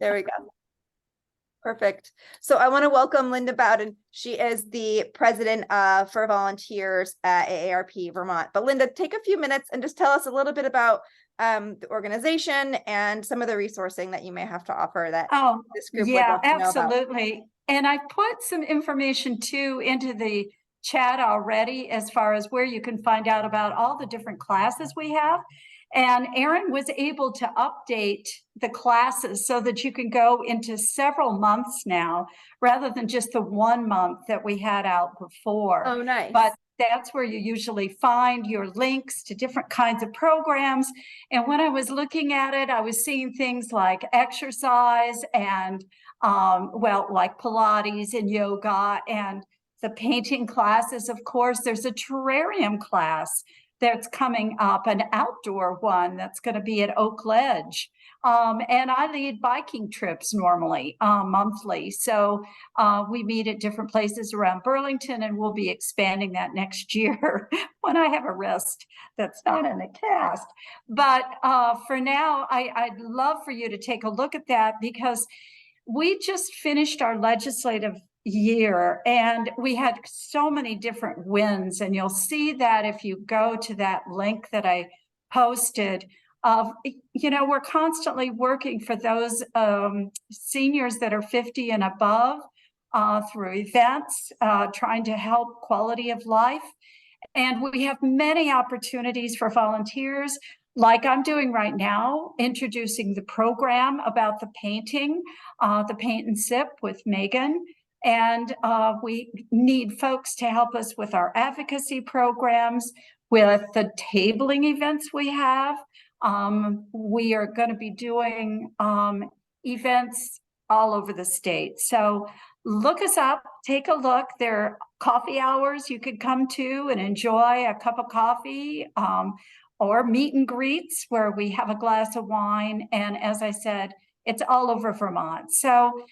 There we go. Perfect. So I want to welcome Linda Bowden. She is the president for volunteers at AARP Vermont. But Linda, take a few minutes and just tell us a little bit about the organization and some of the resourcing that you may have to offer that this group would love to know about. Absolutely. And I've put some information too into the chat already as far as where you can find out about all the different classes we have. And Erin was able to update the classes so that you can go into several months now, rather than just the 1 month that we had out before. Oh, nice. But that's where you usually find your links to different kinds of programs. And when I was looking at it, I was seeing things like exercise and, like Pilates and yoga and the painting classes. Of course, there's a terrarium class that's coming up, an outdoor one that's going to be at Oak Ledge. And I lead biking trips normally, monthly. So we meet at different places around Burlington, and we'll be expanding that next year when I have a wrist that's not in a cast. But for now, I'd love for you to take a look at that, because we just finished our legislative year and we had so many different wins, and you'll see that if you go to that link that I posted. We're constantly working for those seniors that are 50 and above through events, trying to help quality of life. And we have many opportunities for volunteers, like I'm doing right now, introducing the program about the painting, the Paint and Sip with Megan. And we need folks to help us with our advocacy programs, with the tabling events we have. We are going to be doing events all over the state. So look us up, take a look. There are coffee hours you could come to and enjoy a cup of coffee, or meet and greets where we have a glass of wine. And as I said, it's all over Vermont. So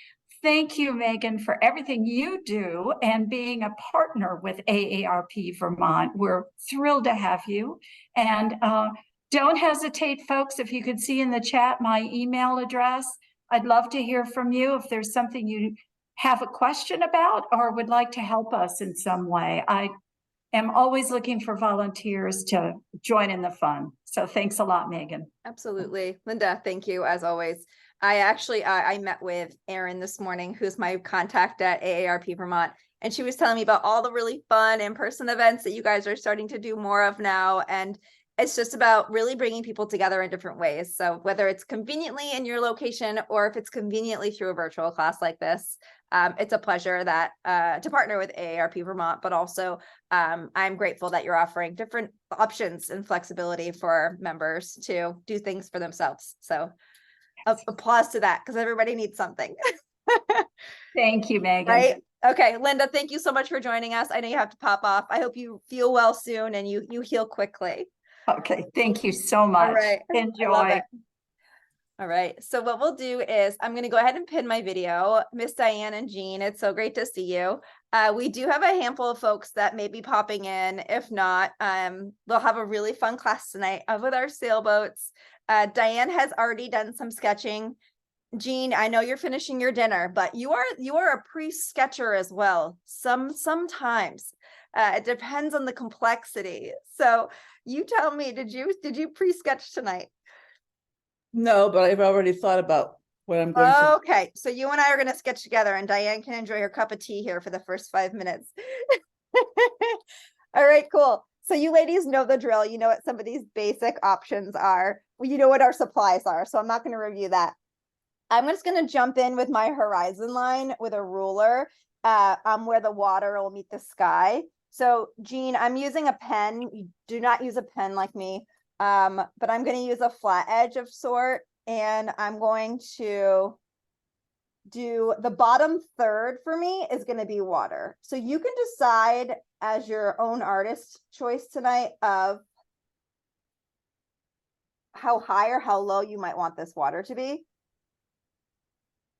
thank you, Megan, for everything you do and being a partner with AARP Vermont. We're thrilled to have you. And don't hesitate, folks, if you could see in the chat my email address. I'd love to hear from you if there's something you have a question about or would like to help us in some way. I am always looking for volunteers to join in the fun. So thanks a lot, Megan. Absolutely. Linda, thank you as always. I met with Erin this morning, who's my contact at AARP Vermont, and she was telling me about all the really fun in-person events that you guys are starting to do more of now. And it's just about really bringing people together in different ways. So whether it's conveniently in your location or if it's conveniently through a virtual class like this, it's a pleasure that to partner with AARP Vermont, but also I'm grateful that you're offering different options and flexibility for members to do things for themselves. So applause to that, because everybody needs something. Thank you, Megan. Right? Okay, Linda, thank you so much for joining us. I know you have to pop off. I hope you feel well soon and you heal quickly. Okay, thank you so much. All right. Enjoy. All right, so what we'll do is I'm going to go ahead and pin my video. Miss Diane and Jean, it's so great to see you. We do have a handful of folks that may be popping in. If not, we'll have a really fun class tonight with our sailboats. Diane has already done some sketching. Jean, I know you're finishing your dinner, but you are a pre-sketcher as well. Sometimes it depends on the complexity. So you tell me, did you pre-sketch tonight? No, but I've already thought about what I'm going to. Okay, so you and I are going to sketch together, and Diane can enjoy her cup of tea here for the first 5 minutes. All right, cool. So you ladies know the drill. You know what some of these basic options are. Well, you know what our supplies are, so I'm not going to review that. I'm just going to jump in with my horizon line with a ruler where the water will meet the sky. So Jean, I'm using a pen. You do not use a pen like me, but I'm going to use a flat edge of sort, and I'm going to do the bottom third for me is going to be water. So you can decide as your own artist choice tonight of how high or how low you might want this water to be.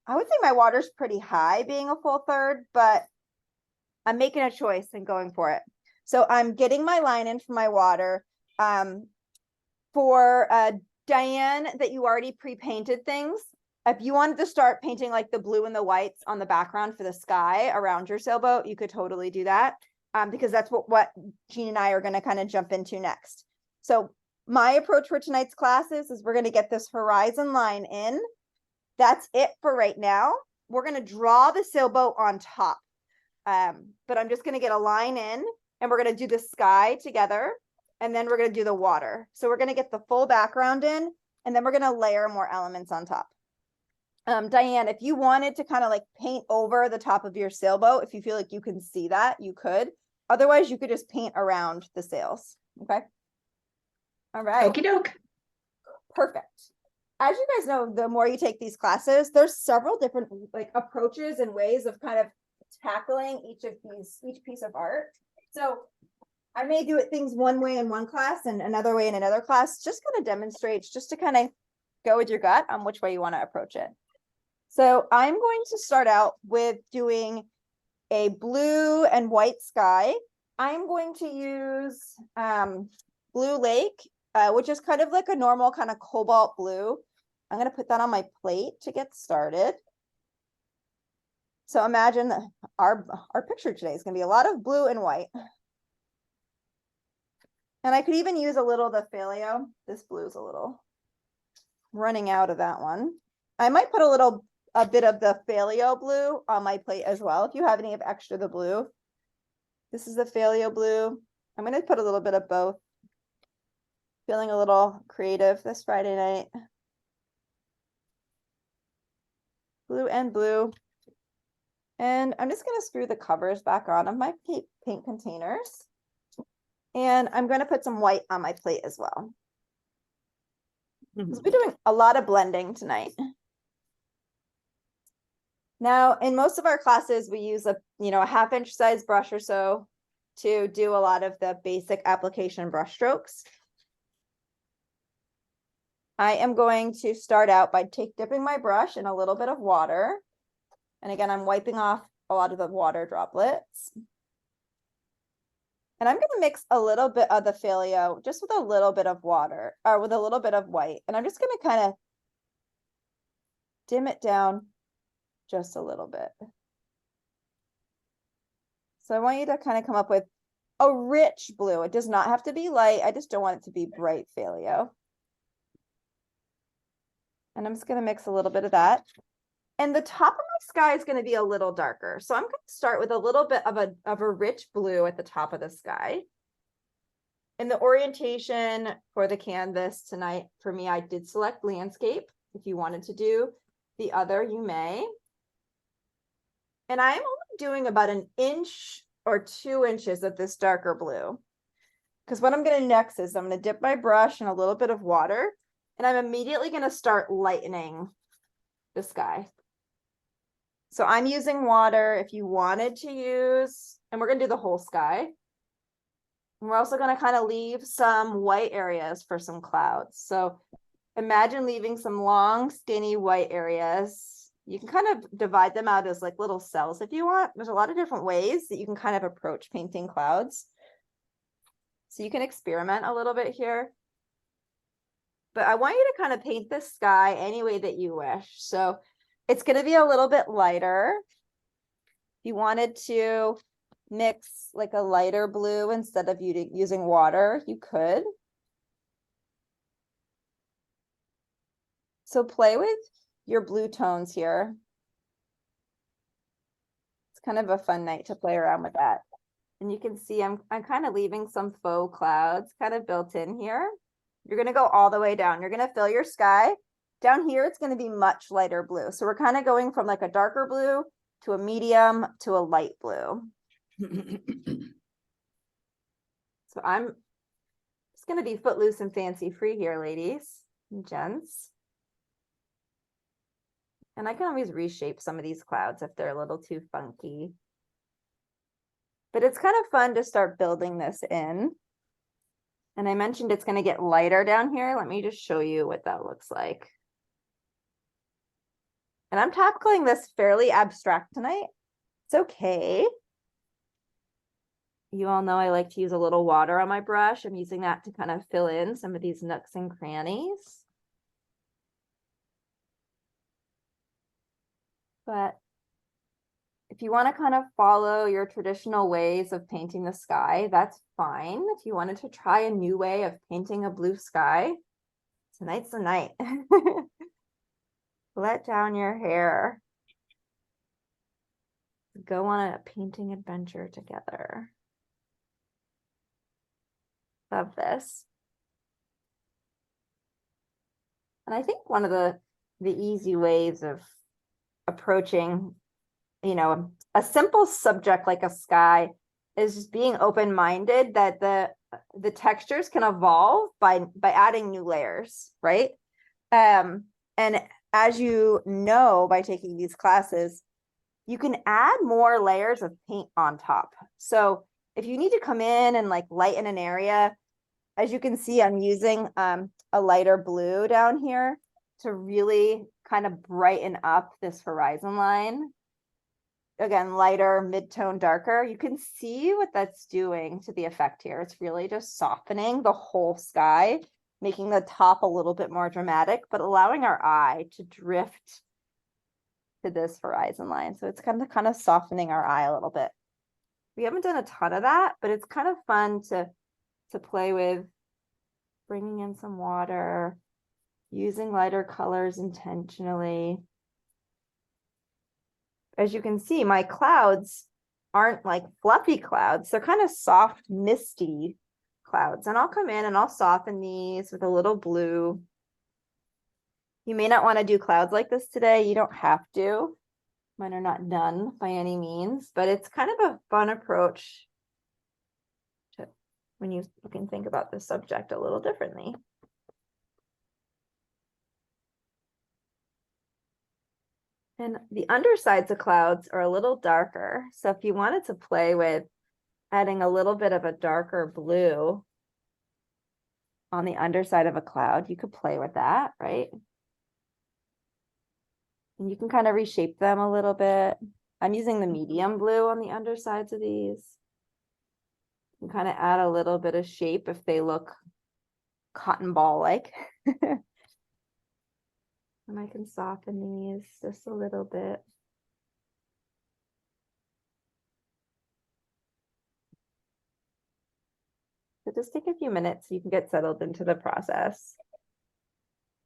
I would say my water's pretty high being a full third, but I'm making a choice and going for it. So I'm getting my line in for my water. For Diane, that you already pre-painted things, if you wanted to start painting like the blue and the whites on the background for the sky around your sailboat, you could totally do that. Because that's what Jean and I are going to kind of jump into next. So my approach for tonight's classes is we're going to get this horizon line in. That's it for right now. We're going to draw the sailboat on top. But I'm just going to get a line in, and we're going to do the sky together, and then we're going to do the water. So we're going to get the full background in, and then we're going to layer more elements on top. Diane, if you wanted to kind of like paint over the top of your sailboat, if you feel like you can see that, you could. Otherwise, you could just paint around the sails. Okay. All right. Okie doke. Perfect. As you guys know, the more you take these classes, there's several different like approaches and ways of kind of tackling each piece of art. So I may do it things one way in one class and another way in another class, just kind of demonstrates, just to kind of go with your gut on which way you want to approach it. So I'm going to start out with doing a blue and white sky. I'm going to use Blue Lake, which is kind of like a normal kind of cobalt blue. I'm going to put that on my plate to get started. So imagine our picture today is going to be a lot of blue and white. And I could even use a little of the Phthalo. This blue is a little running out of that one. I might put a bit of the Phthalo blue on my plate as well. If you have any of extra the blue. This is the Phthalo blue. I'm going to put a little bit of both. Feeling a little creative this Friday night. Blue and blue. And I'm just going to screw the covers back on of my paint containers. And I'm going to put some white on my plate as well. We'll be doing a lot of blending tonight. Now, in most of our classes, we use a 1/2 inch size brush or so to do a lot of the basic application brush strokes. I am going to start out by dipping my brush in a little bit of water. And again, I'm wiping off a lot of the water droplets. And I'm going to mix a little bit of the Phthalo just with a little bit of water, or with a little bit of white. And I'm just going to kind of dim it down just a little bit. So I want you to kind of come up with a rich blue. It does not have to be light. I just don't want it to be bright Phthalo. And I'm just going to mix a little bit of that. And the top of my sky is going to be a little darker. So I'm going to start with a little bit of a rich blue at the top of the sky. And the orientation for the canvas tonight, for me, I did select landscape. If you wanted to do the other, you may. And I'm only doing about 1 inch or 2 inches of this darker blue. Because what I'm going to next is I'm going to dip my brush in a little bit of water. And I'm immediately going to start lightening the sky. So I'm using water. If you wanted to use, and we're going to do the whole sky. And we're also going to kind of leave some white areas for some clouds. So imagine leaving some long, skinny white areas. You can kind of divide them out as like little cells if you want. There's a lot of different ways that you can kind of approach painting clouds. So you can experiment a little bit here. But I want you to kind of paint the sky any way that you wish. So it's going to be a little bit lighter. If you wanted to mix like a lighter blue instead of using water, you could. So play with your blue tones here. It's kind of a fun night to play around with that. And you can see I'm kind of leaving some faux clouds kind of built in here. You're going to go all the way down. You're going to fill your sky. Down here, it's going to be much lighter blue. So we're kind of going from like a darker blue to a medium to a light blue. So I'm just going to be footloose and fancy free here, ladies and gents. And I can always reshape some of these clouds if they're a little too funky. But it's kind of fun to start building this in. And I mentioned it's going to get lighter down here. Let me just show you what that looks like. And I'm tackling this fairly abstract tonight. It's okay. You all know I like to use a little water on my brush. I'm using that to kind of fill in some of these nooks and crannies. But if you want to kind of follow your traditional ways of painting the sky, that's fine. If you wanted to try a new way of painting a blue sky, tonight's the night. Let down your hair. Go on a painting adventure together. Love this. And I think one of the easy ways of approaching, you know, a simple subject like a sky is just being open-minded that the textures can evolve by adding new layers, right? And as you know, by taking these classes, you can add more layers of paint on top. So if you need to come in and like lighten an area, as you can see, I'm using a lighter blue down here to really kind of brighten up this horizon line. Again, lighter, mid-tone, darker. You can see what that's doing to the effect here. It's really just softening the whole sky, making the top a little bit more dramatic, but allowing our eye to drift to this horizon line. So it's kind of softening our eye a little bit. We haven't done a ton of that, but it's kind of fun to play with, bringing in some water, using lighter colors intentionally. As you can see, my clouds aren't like fluffy clouds. They're kind of soft, misty clouds. And I'll come in and I'll soften these with a little blue. You may not want to do clouds like this today. You don't have to. Mine are not done by any means, but it's kind of a fun approach to when you can think about the subject a little differently. And the undersides of clouds are a little darker. So if you wanted to play with adding a little bit of a darker blue on the underside of a cloud, you could play with that, right? And you can kind of reshape them a little bit. I'm using the medium blue on the undersides of these. You can kind of add a little bit of shape if they look cotton ball-like. And I can soften these just a little bit. So just take a few minutes so you can get settled into the process.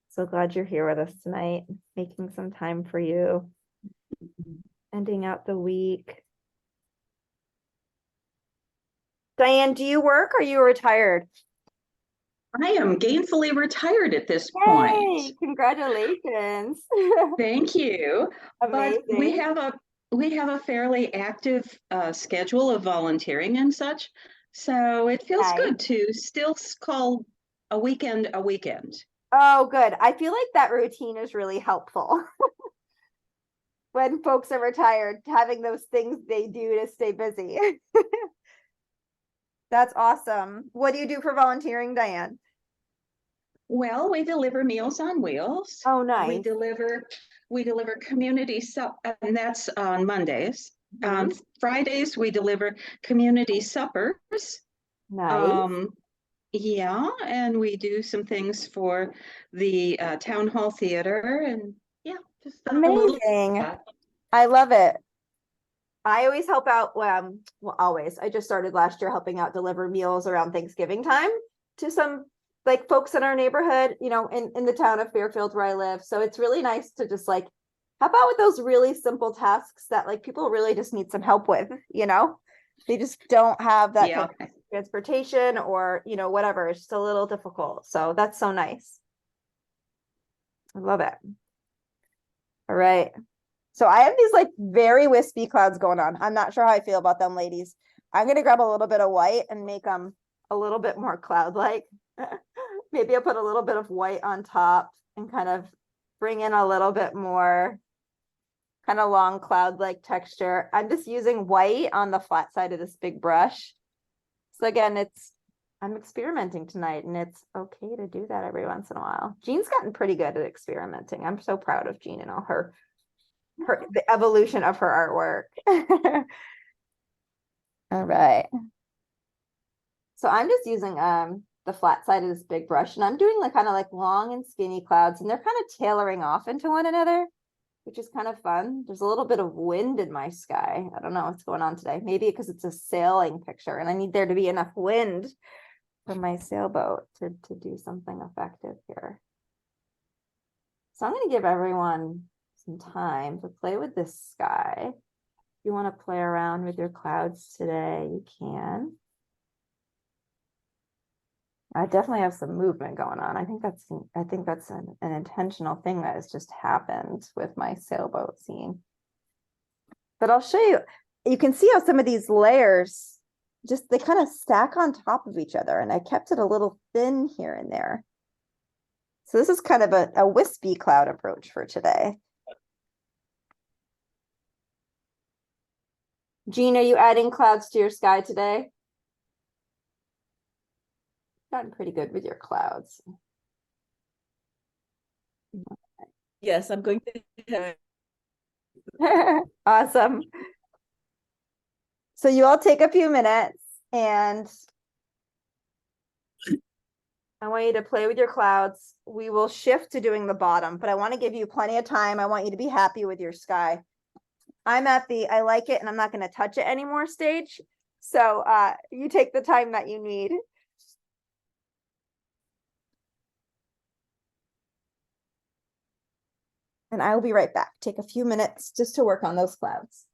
So glad you're here with us tonight, making some time for you. Ending out the week. Diane, do you work or are you retired? I am gainfully retired at this Yay, point. congratulations. Thank you. But we Amazing. have a fairly active schedule of volunteering and such. So it feels Nice. good to still call a weekend a weekend. Oh, good. I feel like that routine is really helpful. When folks are retired, having those things they do to stay busy. That's awesome. What do you do for volunteering, Diane? Well, we deliver Meals on Wheels. Oh, We nice. deliver community and that's on Mondays. On Fridays, we deliver community suppers. Nice. Yeah, and we do some things for the town hall theater and yeah, just a little. Amazing. I love it. I always help out, well, always. I just started last year helping out deliver meals around Thanksgiving time to some like folks in our neighborhood, you know, in the town of Fairfield where I live. So it's really nice to just like help out with those really simple tasks that like people really just need some help with, you know? They just don't have that Yeah. type of transportation or, you know, whatever. It's just a little difficult. So that's so nice. I love it. All right. So I have these like very wispy clouds going on. I'm not sure how I feel about them, ladies. I'm going to grab a little bit of white and make them a little bit more cloud-like. Maybe I'll put a little bit of white on top and kind of bring in a little bit more kind of long cloud-like texture. I'm just using white on the flat side of this big brush. So again, I'm experimenting tonight and it's okay to do that every once in a while. Jean's gotten pretty good at experimenting. I'm so proud of Jean and all the evolution of her artwork. All right. So I'm just using the flat side of this big brush and I'm doing like kind of like long and skinny clouds and they're kind of tailoring off into one another. which is kind of fun. There's a little bit of wind in my sky. I don't know what's going on today. Maybe because it's a sailing picture and I need there to be enough wind for my sailboat to do something effective here. So I'm going to give everyone some time to play with this sky. If you want to play around with your clouds today, you can. I definitely have some movement going on. I think that's an intentional thing that has just happened with my sailboat scene. But I'll show you. You can see how some of these layers just they kind of stack on top of each other, and I kept it a little thin here and there. So this is kind of a wispy cloud approach for today. Jean, are you adding clouds to your sky today? Gotten pretty good with your clouds. Yes, I'm going to have Awesome. So you all take a few minutes and I want you to play with your clouds. We will shift to doing the bottom, but I want to give you plenty of time. I want you to be happy with your sky. I'm at the I like it and I'm not going to touch it anymore stage. So you take the time that you need. And I will be right back. Take a few minutes just to work on those clouds.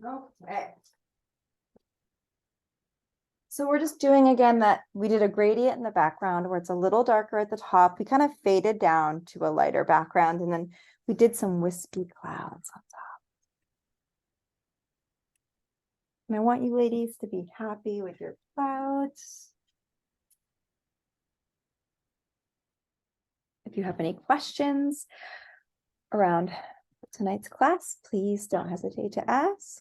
Okay. So we're just doing again that we did a gradient in the background where it's a little darker at the top. We kind of faded down to a lighter background and then we did some wispy clouds on top. And I want you ladies to be happy with your clouds. If you have any questions around tonight's class, please don't hesitate to ask.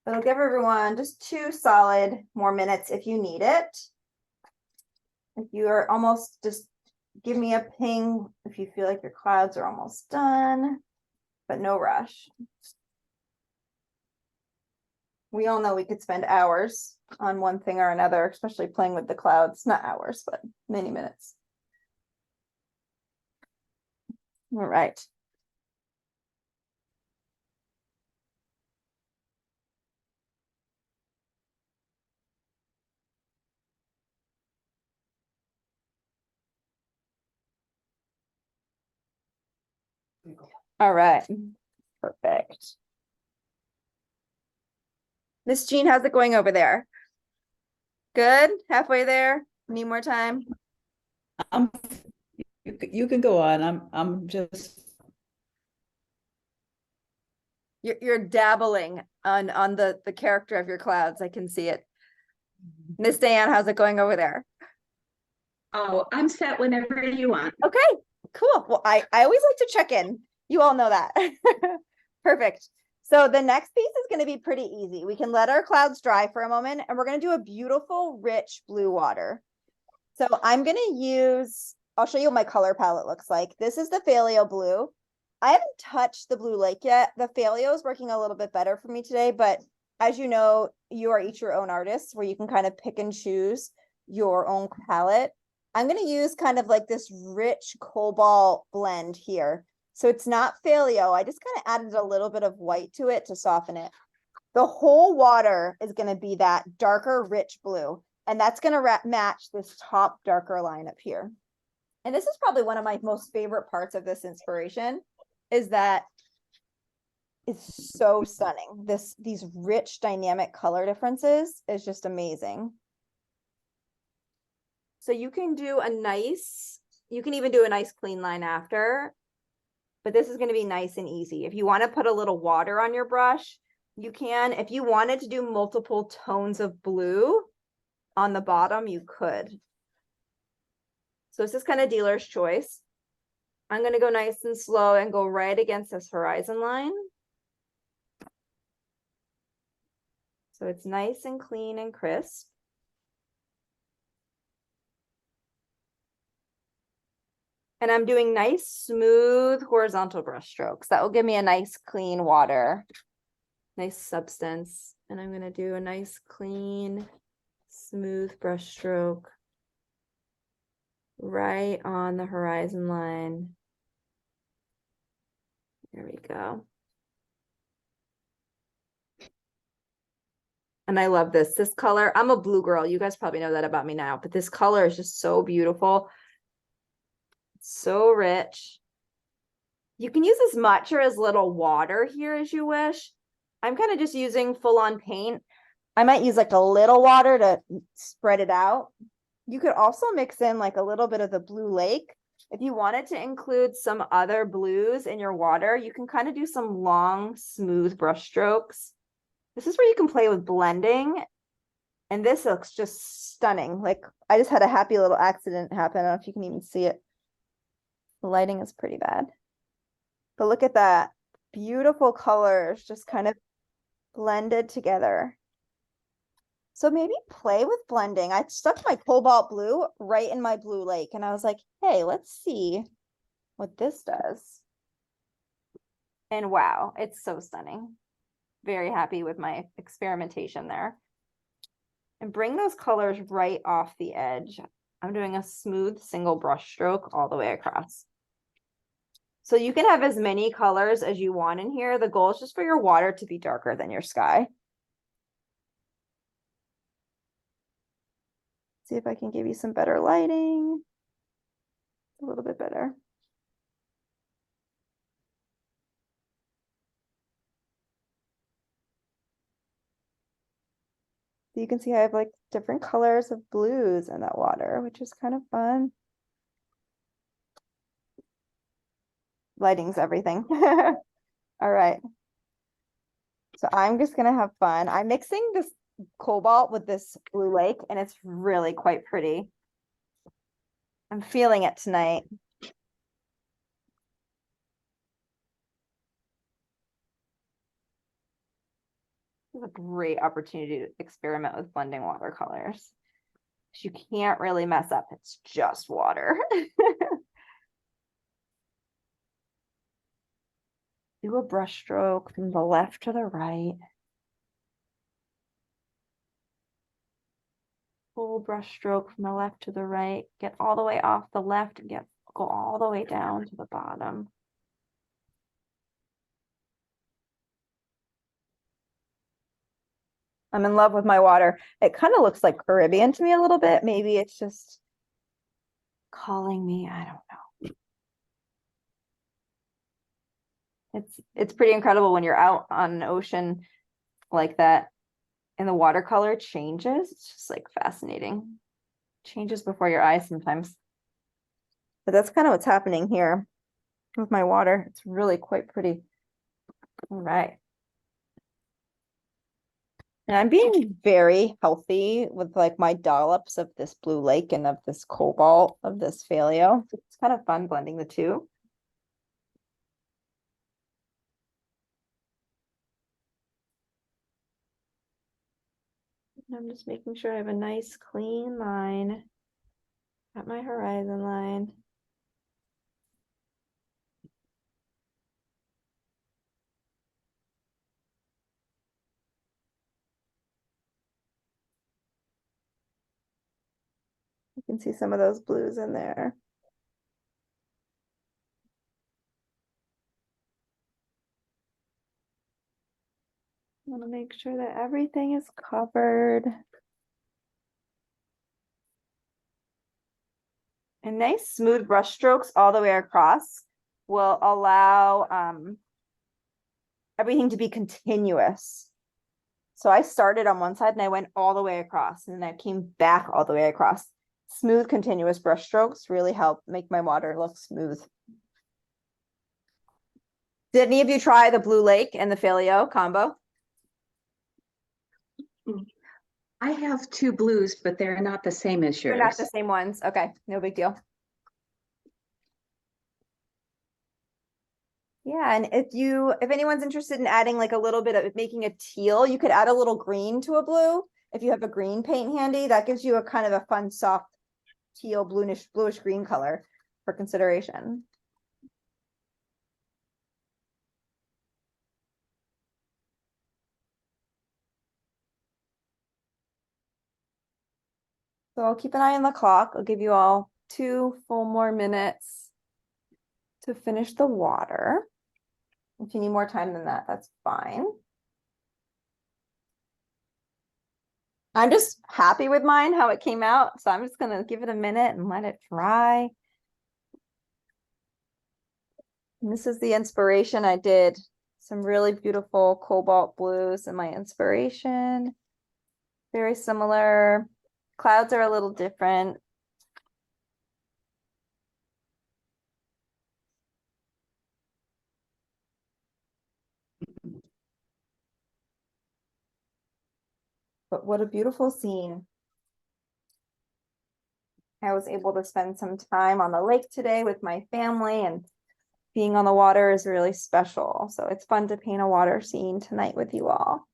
But I'll give everyone just 2 solid more minutes if you need it. If you are almost, just give me a ping if you feel like your clouds are almost done, but no rush. We all know we could spend hours on one thing or another, especially playing with the clouds, not hours, but many minutes. All right. All right, perfect. Miss Jean, how's it going over there? Good, halfway there, need more time? I'm you can go on. I'm just You're dabbling on the character of your clouds, I can see it. Miss Diane, how's it going over there? Oh, I'm set whenever you want. Okay, cool. Well, I always like to check in. You all know that. Perfect. So the next piece is going to be pretty easy. We can let our clouds dry for a moment and we're going to do a beautiful, rich blue water. So I'm going to use, I'll show you what my color palette looks like. This is the Phthalo blue. I haven't touched the Blue Lake yet. The Phthalo is working a little bit better for me today, but as you know, you are each your own artist where you can kind of pick and choose your own palette. I'm going to use kind of like this rich cobalt blend here. So it's not Failio. I just kind of added a little bit of white to it to soften it. The whole water is going to be that darker, rich blue. And that's going to match this top darker line up here. And this is probably one of my most favorite parts of this inspiration is that it's so stunning. These rich dynamic color differences is just amazing. So you can do you can even do a nice clean line after, but this is going to be nice and easy. If you want to put a little water on your brush, you can. If you wanted to do multiple tones of blue on the bottom, you could. So this is kind of dealer's choice. I'm going to go nice and slow and go right against this horizon line. So it's nice and clean and crisp. And I'm doing nice, smooth, horizontal brush strokes. That will give me a nice, clean water, nice substance. And I'm going to do a nice, clean, smooth brush stroke right on the horizon line. There we go. And I love this. This color, I'm a blue girl. You guys probably know that about me now, but this color is just so beautiful. So rich. You can use as much or as little water here as you wish. I'm kind of just using full-on paint. I might use like a little water to spread it out. You could also mix in like a little bit of the blue lake. If you wanted to include some other blues in your water, you can kind of do some long, smooth brush strokes. This is where you can play with blending. And this looks just stunning. Like I just had a happy little accident happen. I don't know if you can even see it. The lighting is pretty bad. But look at that. Beautiful colors just kind of blended together. So maybe play with blending. I stuck my cobalt blue right in my blue lake and I was like, hey, let's see what this does. And wow, it's so stunning. Very happy with my experimentation there. And bring those colors right off the edge. I'm doing a smooth single brush stroke all the way across. So you can have as many colors as you want in here. The goal is just for your water to be darker than your sky. See if I can give you some better lighting. A little bit better. So you can see I have like different colors of blues in that water, which is kind of fun. Lighting's everything. All right. So I'm just gonna have fun. I'm mixing this cobalt with this blue lake and it's really quite pretty. I'm feeling it tonight. This is a great opportunity to experiment with blending watercolors. You can't really mess up. It's just water. Do a brush stroke from the left to the right. Full brush stroke from the left to the right. Get all the way off the left and go all the way down to the bottom. I'm in love with my water. It kind of looks like Caribbean to me a little bit. Maybe it's just calling me. I don't know. It's pretty incredible when you're out on an ocean like that and the watercolor changes. It's just like fascinating. Changes before your eyes sometimes. But that's kind of what's happening here with my water. It's really quite pretty. All right. And I'm being very healthy with like my dollops of this blue lake and of this cobalt of this Failio. It's kind of fun blending the two. And I'm just making sure I have a nice clean line at my horizon line. You can see some of those blues in there. Want to make sure that everything is covered. And nice smooth brush strokes all the way across will allow everything to be continuous. So I started on one side and I went all the way across, and then I came back all the way across. Smooth, continuous brush strokes really help make my water look smooth. Did any of you try the Blue Lake and the Failio combo? I have two blues, but they're not the same as They're yours. not the same ones. Okay, no big deal. Yeah, and if anyone's interested in adding like a little bit of making a teal, you could add a little green to a blue. If you have a green paint handy, that gives you a kind of a fun, soft teal, bluish green color for consideration. So I'll keep an eye on the clock. I'll give you all 2 full more minutes to finish the water. If you need more time than that, that's fine. I'm just happy with mine, how it came out. So I'm just gonna give it a minute and let it dry. And this is the inspiration. I did some really beautiful cobalt blues in my inspiration. Very similar. Clouds are a little different. But what a beautiful scene. I was able to spend some time on the lake today with my family, and being on the water is really special. So it's fun to paint a water scene tonight with you all.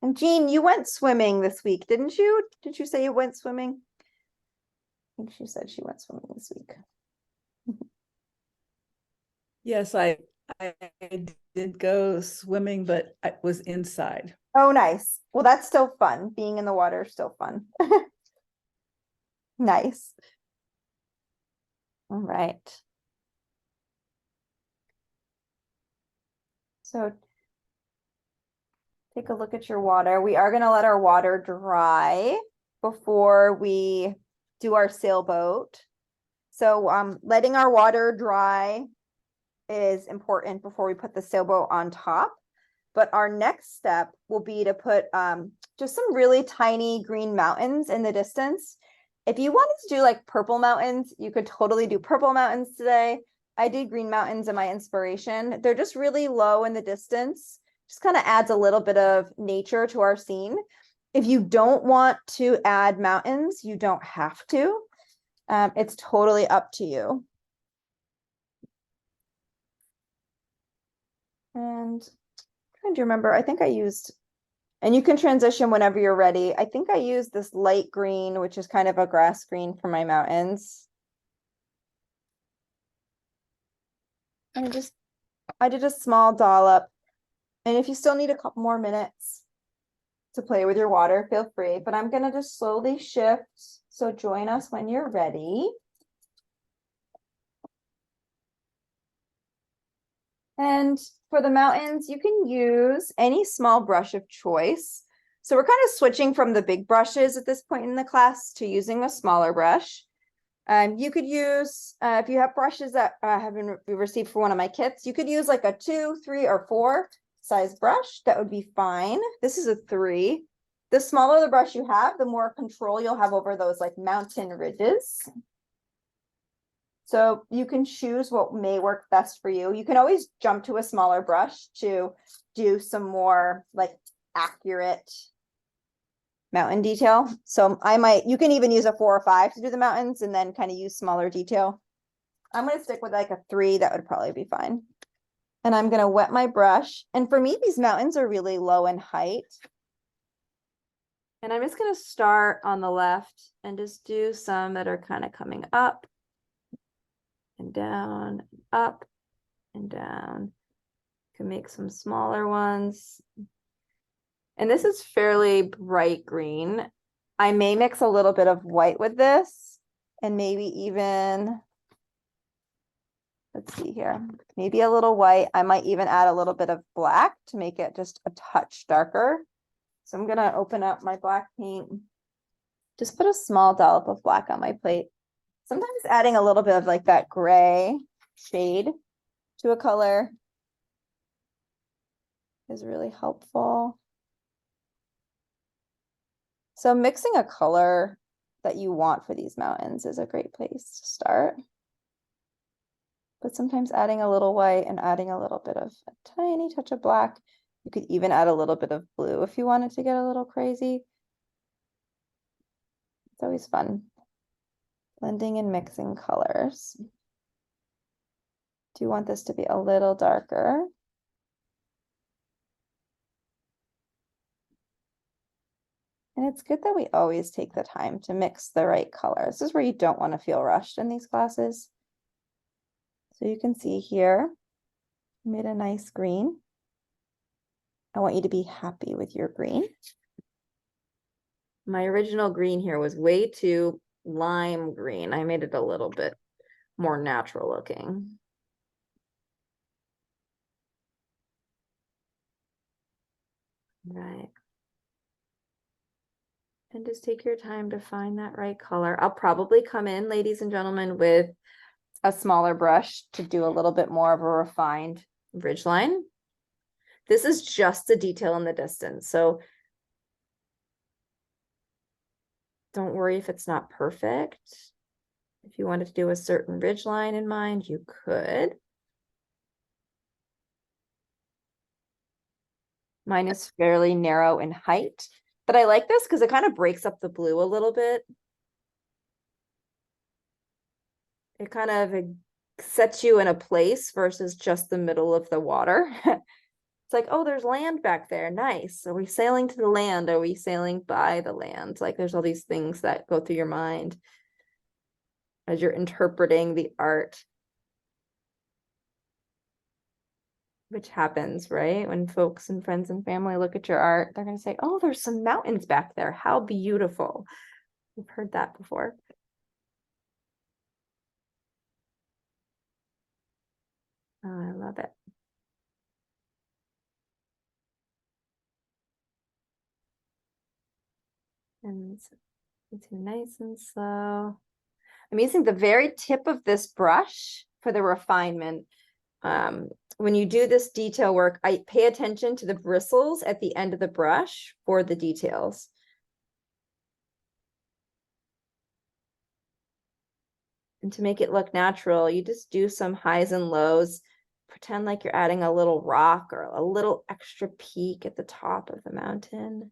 And Jean, you went swimming this week, didn't you? Did you say you went swimming? I think she said she went swimming this week. Yes, I did go swimming, but I was inside. Oh, nice. Well, that's still fun. Being in the water is still fun. Nice. All right. So take a look at your water. We are going to let our water dry before we do our sailboat. So letting our water dry is important before we put the sailboat on top. But our next step will be to put just some really tiny green mountains in the distance. If you wanted to do like purple mountains, you could totally do purple mountains today. I did green mountains in my inspiration. They're just really low in the distance. Just kind of adds a little bit of nature to our scene. If you don't want to add mountains, you don't have to. It's totally up to you. And trying to remember, I think I used, and you can transition whenever you're ready. I think I used this light green, which is kind of a grass green for my mountains. And I did a small dollop. And if you still need a couple more minutes to play with your water, feel free, but I'm gonna just slowly shift. So join us when you're ready. And for the mountains, you can use any small brush of choice. So we're kind of switching from the big brushes at this point in the class to using a smaller brush. You could use, if you have brushes that have been received for one of my kits, you could use like a 2, 3, or 4 size brush. That would be fine. This is a 3. The smaller the brush you have, the more control you'll have over those like mountain ridges. So you can choose what may work best for you. You can always jump to a smaller brush to do some more like accurate mountain detail. So you can even use a 4 or 5 to do the mountains and then kind of use smaller detail. I'm going to stick with like a 3. That would probably be fine. And I'm going to wet my brush. And for me, these mountains are really low in height. And I'm just going to start on the left and just do some that are kind of coming up and down, up and down. Can make some smaller ones. And this is fairly bright green. I may mix a little bit of white with this and maybe even Let's see here, maybe a little white. I might even add a little bit of black to make it just a touch darker. So I'm gonna open up my black paint. Just put a small dollop of black on my plate. Sometimes adding a little bit of like that gray shade to a color is really helpful. So mixing a color that you want for these mountains is a great place to start. But sometimes adding a little white and adding a little bit of a tiny touch of black. You could even add a little bit of blue if you wanted to get a little crazy. It's always fun. Blending and mixing colors. Do you want this to be a little darker? And it's good that we always take the time to mix the right colors. This is where you don't want to feel rushed in these classes. So you can see here, I made a nice green. I want you to be happy with your green. My original green here was way too lime green. I made it a little bit more natural looking. Right. And just take your time to find that right color. I'll probably come in, ladies and gentlemen, with a smaller brush to do a little bit more of a refined ridge line. This is just a detail in the distance, so don't worry if it's not perfect. If you wanted to do a certain ridge line in mind, you could. Mine is fairly narrow in height, but I like this because it kind of breaks up the blue a little bit. It kind of sets you in a place versus just the middle of the water. It's like, oh, there's land back there. Nice. Are we sailing to the land? Are we sailing by the land? Like there's all these things that go through your mind as you're interpreting the art. Which happens, right? When folks and friends and family look at your art, they're going to say, oh, there's some mountains back there. How beautiful. We've heard that before. Oh, I love it. And it's nice and slow. I'm using the very tip of this brush for the refinement. When you do this detail work, I pay attention to the bristles at the end of the brush for the details. And to make it look natural, you just do some highs and lows. Pretend like you're adding a little rock or a little extra peak at the top of the mountain.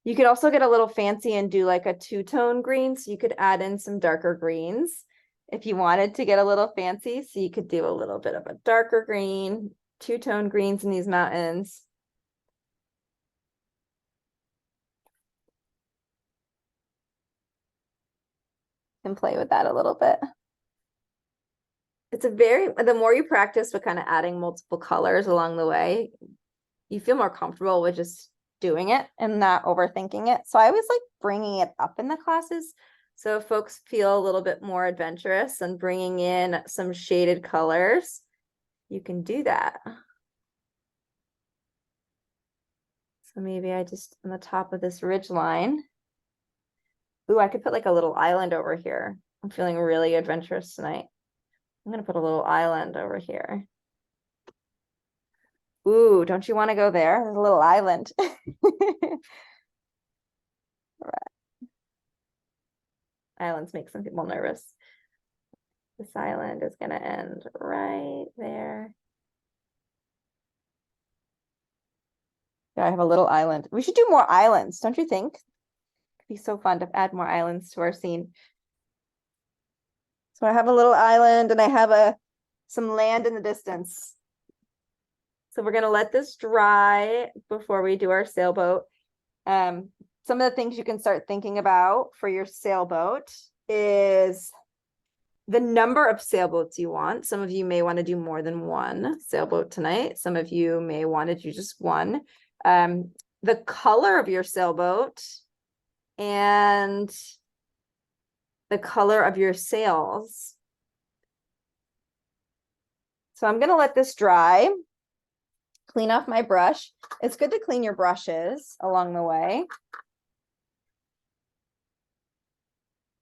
You could also get a little fancy and do like a two-tone green. So you could add in some darker greens if you wanted to get a little fancy. So you could do a little bit of a darker green, two-tone greens in these mountains. And play with that a little bit. It's the more you practice with kind of adding multiple colors along the way, you feel more comfortable with just doing it and not overthinking it. So I always like bringing it up in the classes. So if folks feel a little bit more adventurous and bringing in some shaded colors, you can do that. So maybe I just, on the top of this ridge line, ooh, I could put like a little island over here. I'm feeling really adventurous tonight. I'm gonna put a little island over here. Ooh, don't you want to go there? There's a little island. Right. Islands make some people nervous. This island is gonna end right there. Yeah, I have a little island. We should do more islands, don't you think? It'd be so fun to add more islands to our scene. So I have a little island and I have some land in the distance. So we're gonna let this dry before we do our sailboat. Some of the things you can start thinking about for your sailboat is the number of sailboats you want. Some of you may want to do more than one sailboat tonight. Some of you may want to do just one. The color of your sailboat and the color of your sails. So I'm gonna let this dry. Clean off my brush. It's good to clean your brushes along the way.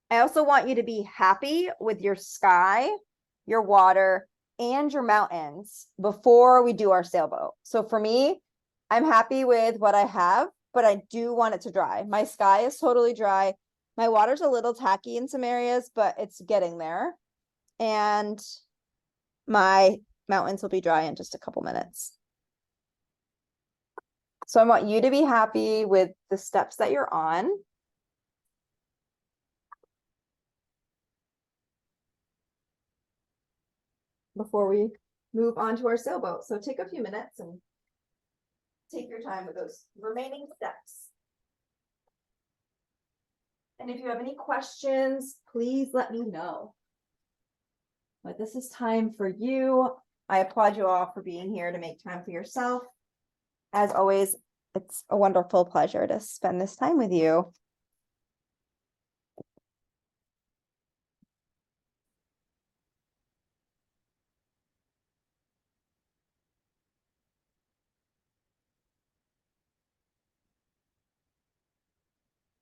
I also want you to be happy with your sky, your water, and your mountains before we do our sailboat. So for me, I'm happy with what I have, but I do want it to dry. My sky is totally dry. My water's a little tacky in some areas, but it's getting there. And my mountains will be dry in just a couple minutes. So I want you to be happy with the steps that you're on. Before we move on to our sailboat. So take a few minutes and take your time with those remaining steps. And if you have any questions, please let me know. But this is time for you. I applaud you all for being here to make time for yourself. As always, it's a wonderful pleasure to spend this time with you.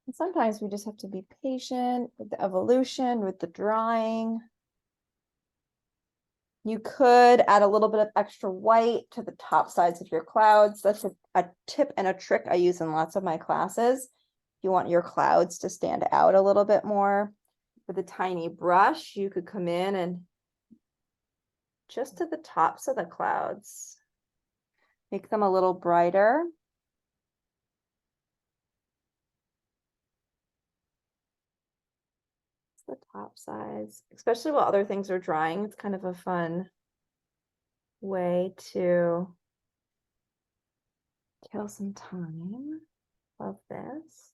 And sometimes we just have to be patient with the evolution, with the drawing. You could add a little bit of extra white to the top sides of your clouds. That's a tip and a trick I use in lots of my classes. You want your clouds to stand out a little bit more. With a tiny brush, you could come in and just to the tops of the clouds, make them a little brighter. The top sides, especially while other things are drying, it's kind of a fun way to kill some time. Love this.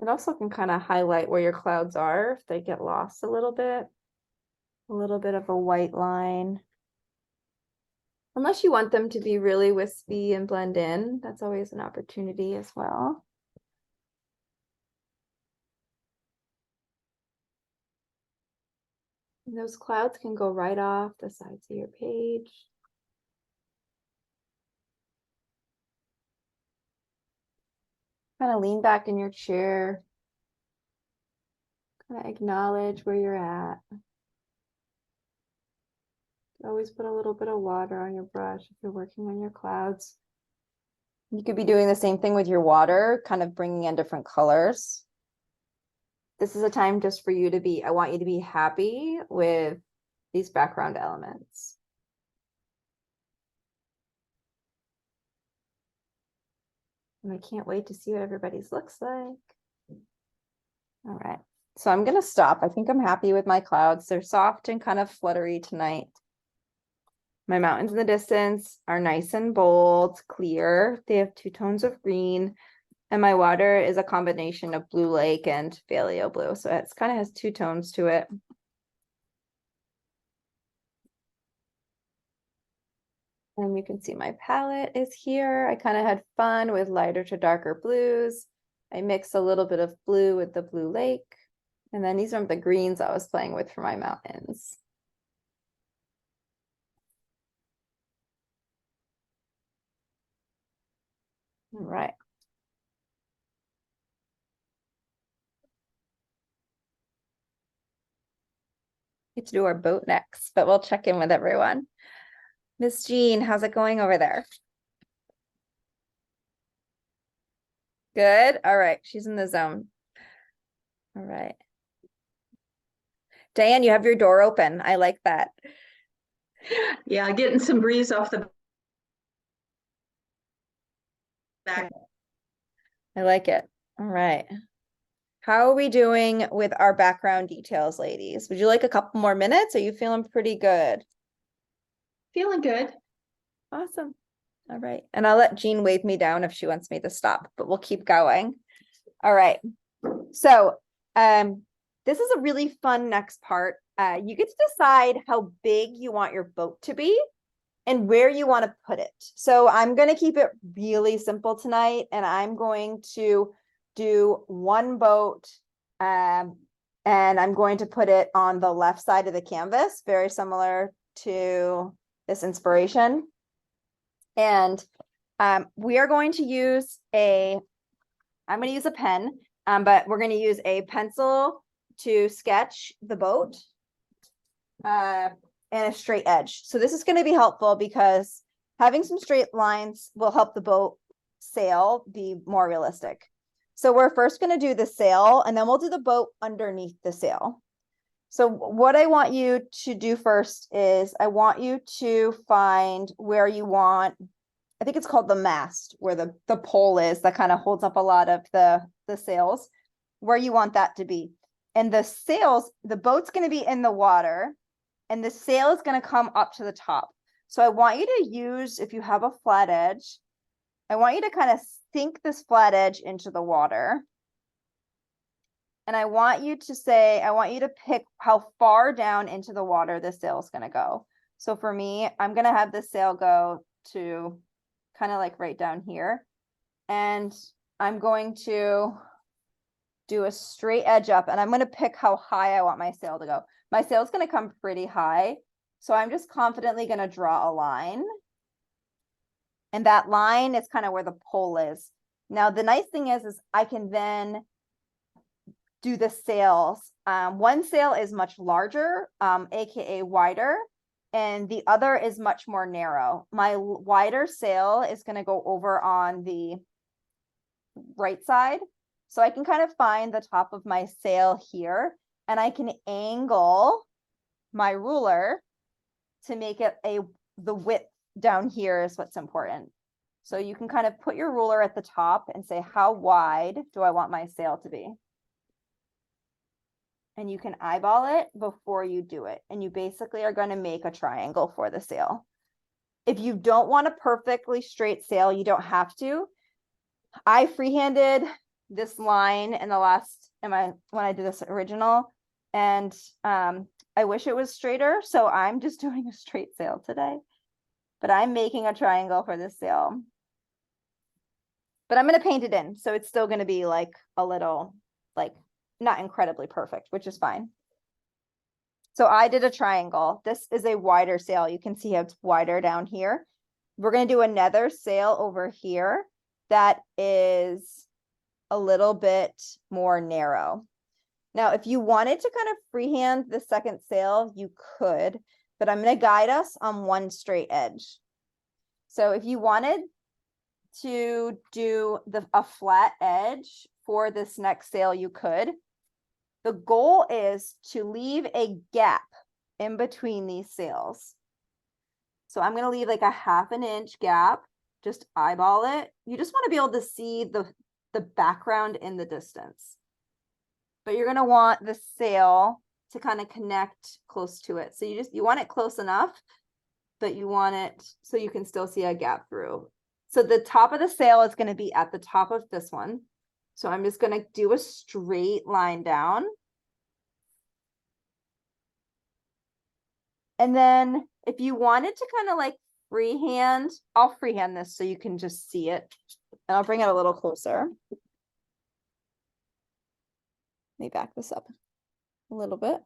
It also can kind of highlight where your clouds are if they get lost a little bit of a white line. Unless you want them to be really wispy and blend in, that's always an opportunity as well. And those clouds can go right off the sides of your page. Kind of lean back in your chair. Kind of acknowledge where you're at. Always put a little bit of water on your brush if you're working on your clouds. You could be doing the same thing with your water, kind of bringing in different colors. This is a time just for you to be, I want you to be happy with these background elements. And I can't wait to see what everybody's looks like. All right, so I'm gonna stop. I think I'm happy with my clouds. They're soft and kind of fluttery tonight. My mountains in the distance are nice and bold, clear. They have 2 tones of green. And my water is a combination of Blue Lake and Paleo Blue. So it's kind of has 2 tones to it. And you can see my palette is here. I kind of had fun with lighter to darker blues. I mixed a little bit of blue with the Blue Lake. And then these are the greens I was playing with for my mountains. All right. Get to do our boat next, but we'll check in with everyone. Miss Jean, how's it going over there? Good. All right. She's in the zone. All right. Diane, you have your door open. I like that. Yeah, getting some breeze off the back. I like it. All right. How are we doing with our background details, ladies? Would you like a couple more minutes? Are you feeling pretty good? Feeling good. Awesome. All right. And I'll let Jean wave me down if she wants me to stop, but we'll keep going. All right. So this is a really fun next part. You get to decide how big you want your boat to be. and where you want to put it. So I'm going to keep it really simple tonight, and I'm going to do one boat, and I'm going to put it on the left side of the canvas, very similar to this inspiration. And we are going to use I'm going to use a pen, but we're going to use a pencil to sketch the boat. And a straight edge. So this is going to be helpful because having some straight lines will help the boat sail be more realistic. So we're first going to do the sail, and then we'll do the boat underneath the sail. So what I want you to do first is I want you to find where you want, I think it's called the mast, where the pole is that kind of holds up a lot of the sails, where you want that to be. And the sails, the boat's going to be in the water, and the sail is going to come up to the top. So I want you to use, if you have a flat edge, I want you to kind of sink this flat edge into the water. And I want you to pick how far down into the water the sail is going to go. So for me, I'm going to have the sail go to kind of like right down here. And I'm going to do a straight edge up, and I'm going to pick how high I want my sail to go. My sail is going to come pretty high. So I'm just confidently going to draw a line. And that line is kind of where the pole is. Now, the nice thing is I can then do the sails. One sail is much larger, AKA wider, and the other is much more narrow. My wider sail is going to go over on the right side. So I can kind of find the top of my sail here, and I can angle my ruler to make it the width down here is what's important. So you can kind of put your ruler at the top and say, how wide do I want my sail to be? And you can eyeball it before you do it. And you basically are going to make a triangle for the sail. If you don't want a perfectly straight sail, you don't have to. I freehanded this line in the last, when I did this original, and I wish it was straighter. So I'm just doing a straight sail today, but I'm making a triangle for this sail. But I'm going to paint it in. So it's still going to be like a little, like not incredibly perfect, which is fine. So I did a triangle. This is a wider sail. You can see how it's wider down here. We're going to do another sail over here that is a little bit more narrow. Now, if you wanted to kind of freehand the second sail, you could, but I'm going to guide us on one straight edge. So if you wanted to do a flat edge for this next sail, you could. The goal is to leave a gap in between these sails. So I'm going to leave like a 1/2 inch gap, just eyeball it. You just want to be able to see the background in the distance. But you're going to want the sail to kind of connect close to it. So you want it close enough, but you want it so you can still see a gap through. So the top of the sail is going to be at the top of this one. So I'm just going to do a straight line down. And then if you wanted to kind of like freehand, I'll freehand this so you can just see it. And I'll bring it a little closer. Let me back this up a little bit.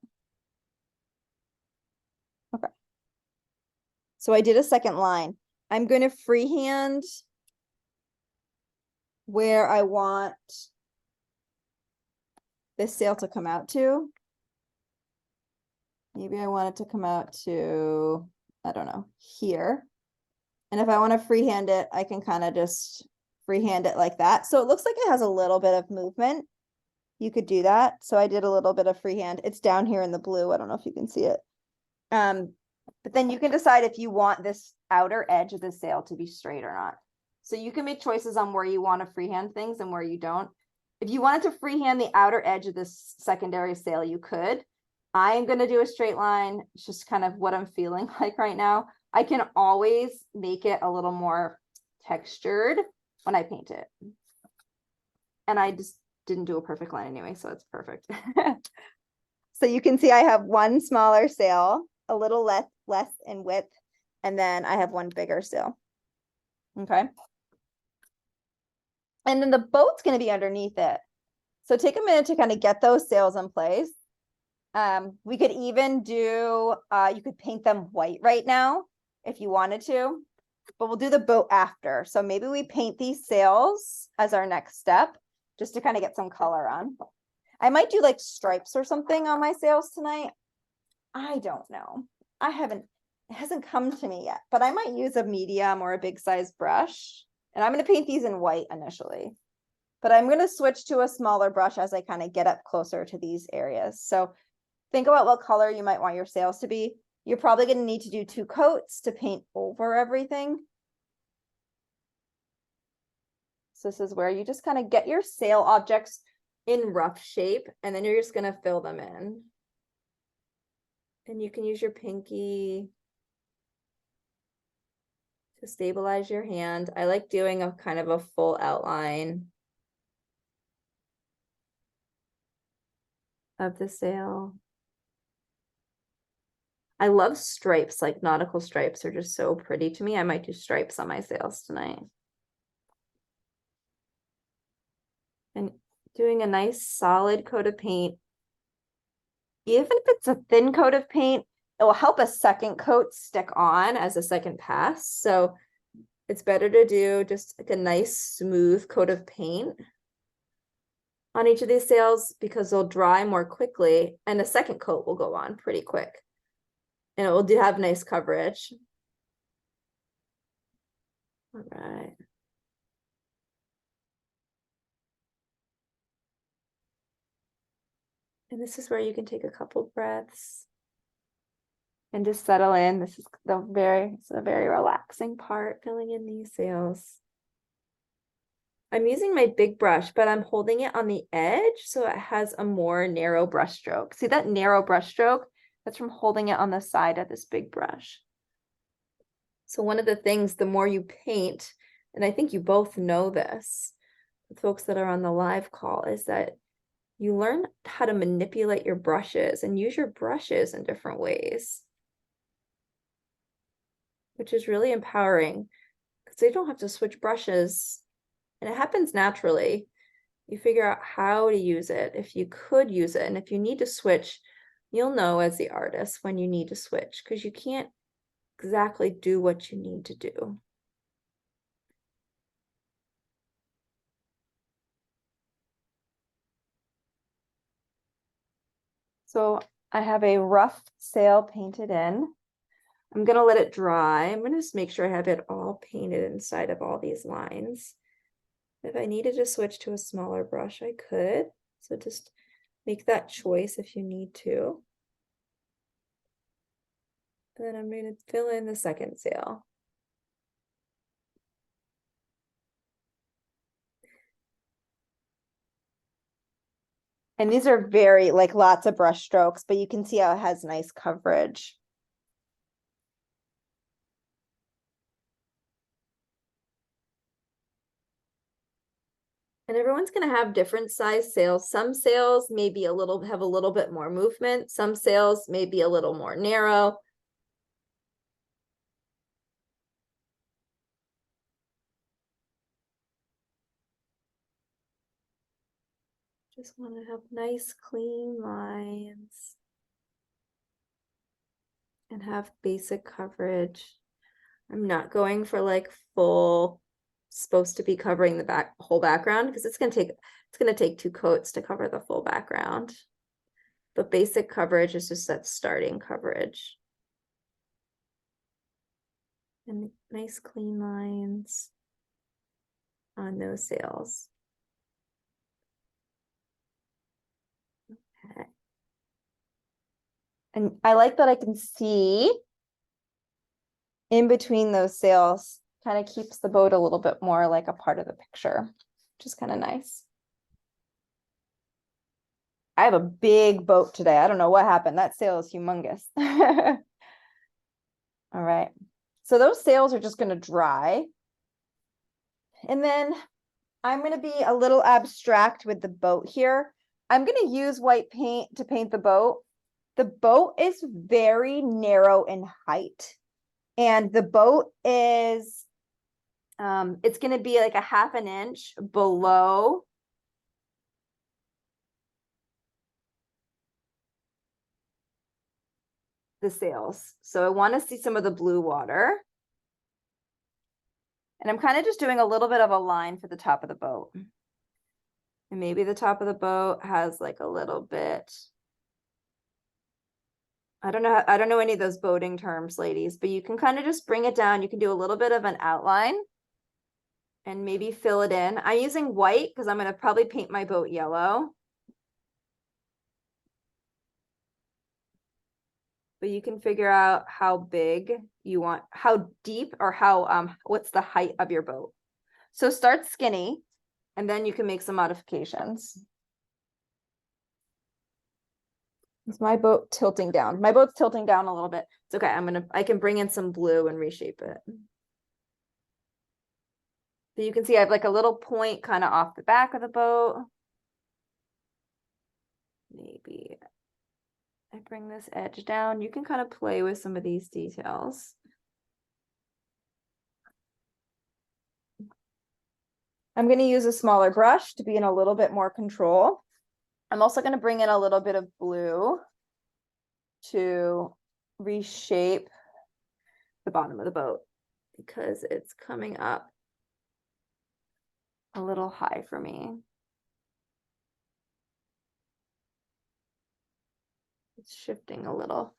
Okay. So I did a second line. I'm going to freehand where I want this sail to come out to. Maybe I want it to come out to, I don't know, here. And if I want to freehand it, I can kind of just freehand it like that. So it looks like it has a little bit of movement. You could do that. So I did a little bit of freehand. It's down here in the blue. I don't know if you can see it. But then you can decide if you want this outer edge of the sail to be straight or not. So you can make choices on where you want to freehand things and where you don't. If you wanted to freehand the outer edge of this secondary sail, you could. I'm going to do a straight line. It's just kind of what I'm feeling like right now. I can always make it a little more textured when I paint it. And I just didn't do a perfect line anyway, so it's perfect. So you can see I have one smaller sail, a little less in width, and then I have one bigger sail. Okay. And then the boat's gonna be underneath it. So take a minute to kind of get those sails in place. We could even do, you could paint them white right now if you wanted to, but we'll do the boat after. So maybe we paint these sails as our next step, just to kind of get some color on. I might do like stripes or something on my sails tonight. I don't know. It hasn't come to me yet, but I might use a medium or a big size brush. And I'm going to paint these in white initially, but I'm going to switch to a smaller brush as I kind of get up closer to these areas. So think about what color you might want your sails to be. You're probably going to need to do 2 coats to paint over everything. So this is where you just kind of get your sail objects in rough shape, and then you're just going to fill them in. And you can use your pinky to stabilize your hand. I like doing a kind of a full outline of the sail. I love stripes, like nautical stripes are just so pretty to me. I might do stripes on my sails tonight. And doing a nice solid coat of paint. Even if it's a thin coat of paint, it will help a second coat stick on as a second pass. So it's better to do just like a nice smooth coat of paint on each of these sails because they'll dry more quickly and the second coat will go on pretty quick. And it will have nice coverage. All right. And this is where you can take a couple breaths and just settle in. This is it's a very relaxing part, filling in these sails. I'm using my big brush, but I'm holding it on the edge so it has a more narrow brush stroke. See that narrow brush stroke? That's from holding it on the side of this big brush. So one of the things, the more you paint, and I think you both know this, the folks that are on the live call, is that you learn how to manipulate your brushes and use your brushes in different ways, which is really empowering because they don't have to switch brushes and it happens naturally. You figure out how to use it, if you could use it, and if you need to switch, you'll know as the artist when you need to switch because you can't exactly do what you need to do. So I have a rough sail painted in. I'm going to let it dry. I'm going to just make sure I have it all painted inside of all these lines. If I needed to switch to a smaller brush, I could. So just make that choice if you need to. And then I'm going to fill in the second sail. And these are very, like, lots of brush strokes, but you can see how it has nice coverage. And everyone's going to have different size sails. Some sails maybe have a little bit more movement. Some sails may be a little more narrow. Just want to have nice clean lines and have basic coverage. I'm not going for like full, supposed to be covering the whole background because it's going to take 2 coats to cover the full background. But basic coverage is just that starting coverage. And nice clean lines on those sails. Okay. And I like that I can see in between those sails, kind of keeps the boat a little bit more like a part of the picture, which is kind of nice. I have a big boat today. I don't know what happened. That sail is humongous. All right. So those sails are just going to dry. And then I'm going to be a little abstract with the boat here. I'm going to use white paint to paint the boat. The boat is very narrow in height. And the boat is, it's gonna be like a half an inch below the sails. So I want to see some of the blue water. And I'm kind of just doing a little bit of a line for the top of the boat. And maybe the top of the boat has like a little bit. I don't know any of those boating terms, ladies, but you can kind of just bring it down. You can do a little bit of an outline and maybe fill it in. I'm using white because I'm going to probably paint my boat yellow. But you can figure out how big you want, how deep or how, what's the height of your boat. So start skinny and then you can make some modifications. Is my boat tilting down? My boat's tilting down a little bit. It's okay. I can bring in some blue and reshape it. So you can see I have like a little point kind of off the back of the boat. Maybe I bring this edge down. You can kind of play with some of these details. I'm going to use a smaller brush to be in a little bit more control. I'm also going to bring in a little bit of blue to reshape the bottom of the boat because it's coming up a little high for me. It's shifting a little.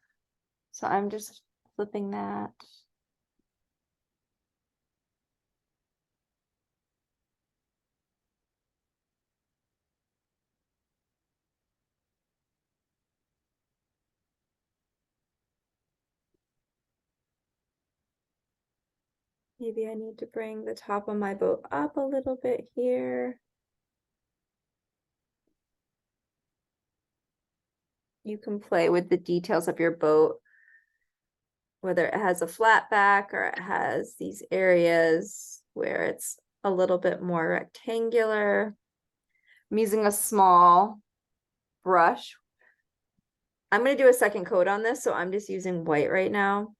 So I'm just flipping that. Maybe I need to bring the top of my boat up a little bit here. You can play with the details of your boat, whether it has a flat back or it has these areas where it's a little bit more rectangular. I'm using a small brush. I'm going to do a second coat on this, so I'm just using white right now.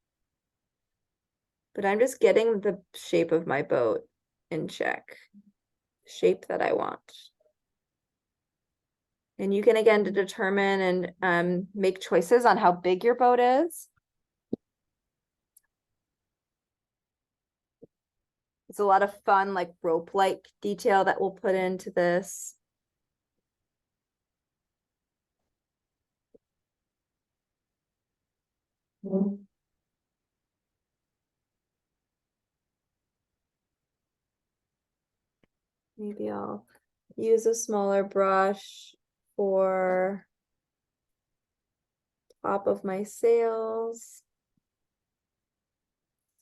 But I'm just getting the shape of my boat in check, shape that I want. And you can, again, to determine and make choices on how big your boat is. It's a lot of fun, like rope-like detail that we'll put into this. Maybe I'll use a smaller brush for top of my sails,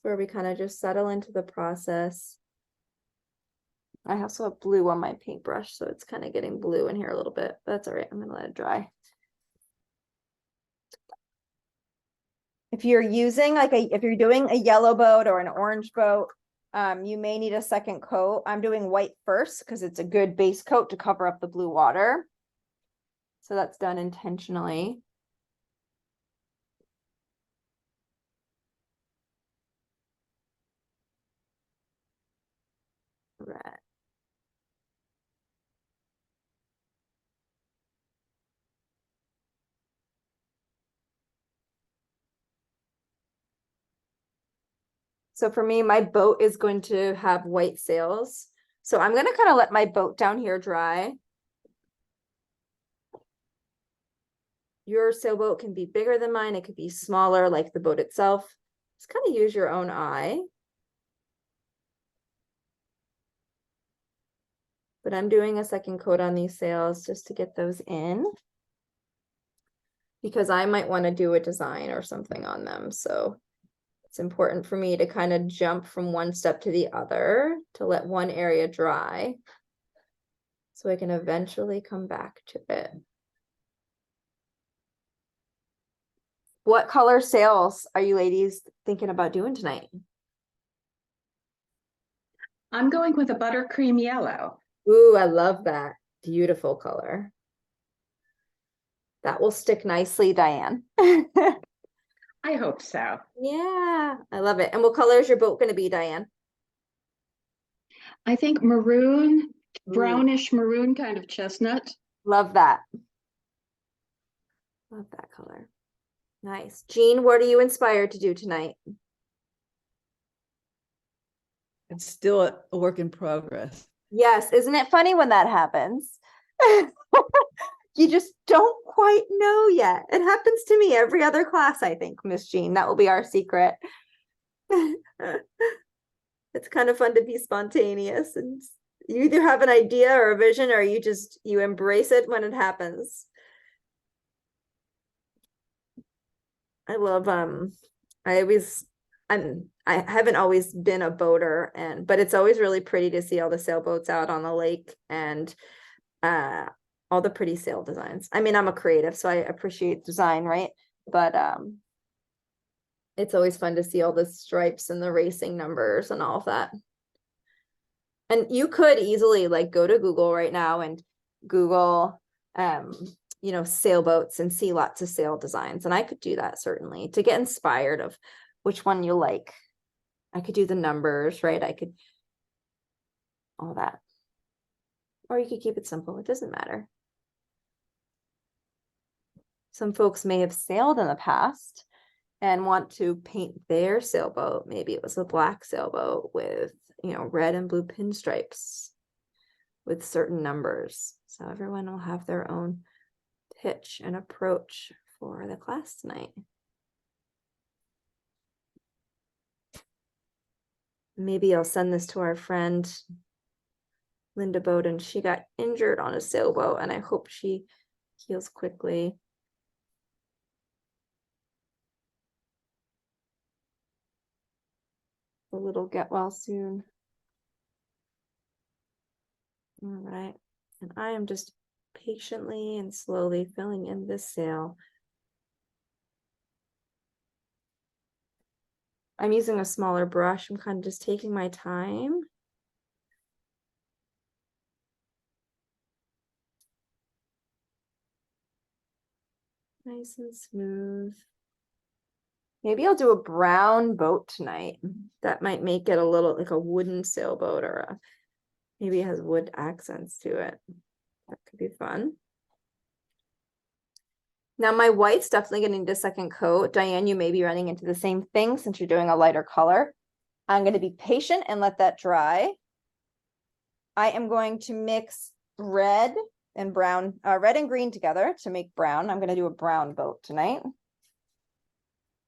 where we kind of just settle into the process. I also have blue on my paintbrush, so it's kind of getting blue in here a little bit. That's all right. I'm gonna let it dry. If you're using if you're doing a yellow boat or an orange boat, you may need a second coat. I'm doing white first because it's a good base coat to cover up the blue water. So that's done intentionally. Right. So for me, my boat is going to have white sails. So I'm going to kind of let my boat down here dry. Your sailboat can be bigger than mine. It could be smaller, like the boat itself. Just kind of use your own eye. But I'm doing a second coat on these sails just to get those in, because I might want to do a design or something on them. So it's important for me to kind of jump from one step to the other to let one area dry so I can eventually come back to it. What color sails are you ladies thinking about doing tonight? I'm going with a buttercream yellow. Ooh, I love that. Beautiful color. That will stick nicely, Diane. I I hope so. Yeah, I love it. And what color is your boat gonna be, Diane? I think maroon, Ooh. brownish maroon, kind of chestnut. Love that. Love that color. Nice. Jean, what are you inspired to do tonight? It's still a work in progress. Yes, isn't it funny when that happens? You just don't quite know yet. It happens to me every other class, I think, Miss Jean. That will be our secret. It's kind of fun to be spontaneous, and you either have an idea or a vision, or you embrace it when it happens. I love I haven't always been a boater, but it's always really pretty to see all the sailboats out on the lake, and all the pretty sail designs. I mean, I'm a creative, so I appreciate design, right? But it's always fun to see all the stripes and the racing numbers and all of that. And you could easily like go to Google right now and Google sailboats and see lots of sail designs. And I could do that certainly to get inspired of which one you like. I could do the numbers, right? I could all that. Or you could keep it simple. It doesn't matter. Some folks may have sailed in the past and want to paint their sailboat. Maybe it was a black sailboat with, red and blue pinstripes with certain numbers. So everyone will have their own pitch and approach for the class tonight. Maybe I'll send this to our friend Linda Bowden. She got injured on a sailboat, and I hope she heals quickly. A little get well soon. All right. And I am just patiently and slowly filling in this sail. I'm using a smaller brush. I'm kind of just taking my time. Nice and smooth. Maybe I'll do a brown boat tonight. That might make it a little like a wooden sailboat, or maybe it has wood accents to it. That could be fun. Now my white's definitely gonna need a second coat. Diane, you may be running into the same thing since you're doing a lighter color. I'm gonna be patient and let that dry. I am going to mix red and brown, red and green together to make brown. I'm gonna do a brown boat tonight.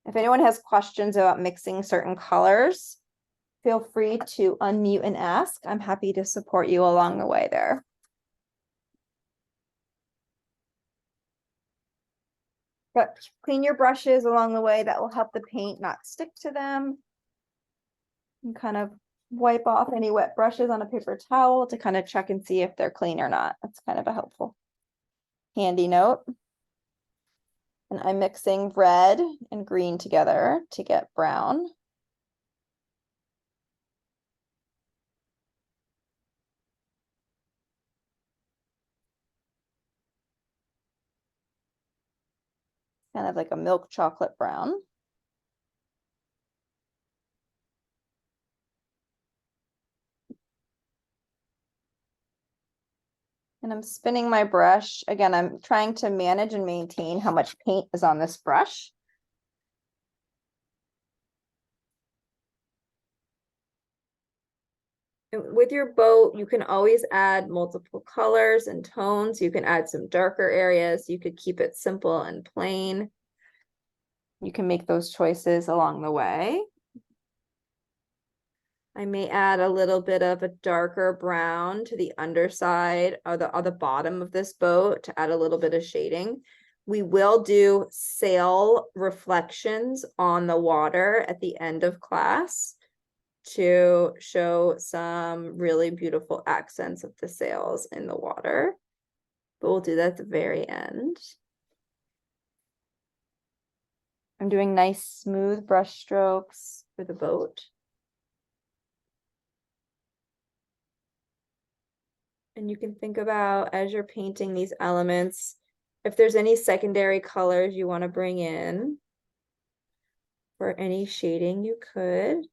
If anyone has questions about mixing certain colors, feel free to unmute and ask. I'm happy to support you along the way there. But clean your brushes along the way. That will help the paint not stick to them. And kind of wipe off any wet brushes on a paper towel to kind of check and see if they're clean or not. That's kind of a helpful handy note. And I'm mixing red and green together to get brown. Kind of like a milk chocolate brown. And I'm spinning my brush. Again, I'm trying to manage and maintain how much paint is on this brush. And with your boat, you can always add multiple colors and tones. You can add some darker areas. You could keep it simple and plain. You can make those choices along the way. I may add a little bit of a darker brown to the underside or the bottom of this boat to add a little bit of shading. We will do sail reflections on the water at the end of class to show some really beautiful accents of the sails in the water. But we'll do that at the very end. I'm doing nice smooth brush strokes for the boat. And you can think about, as you're painting these elements, if there's any secondary colors you want to bring in. for any shading you could.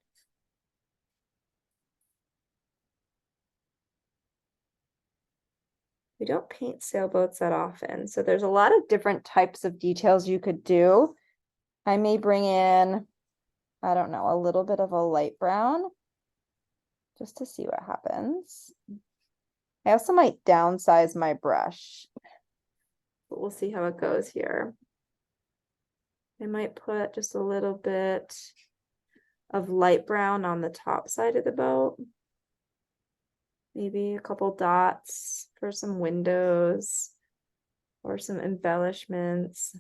We don't paint sailboats that often, so there's a lot of different types of details you could do. I may bring in, I don't know, a little bit of a light brown just to see what happens. I also might downsize my brush, but we'll see how it goes here. I might put just a little bit of light brown on the top side of the boat. Maybe a couple dots for some windows or some embellishments.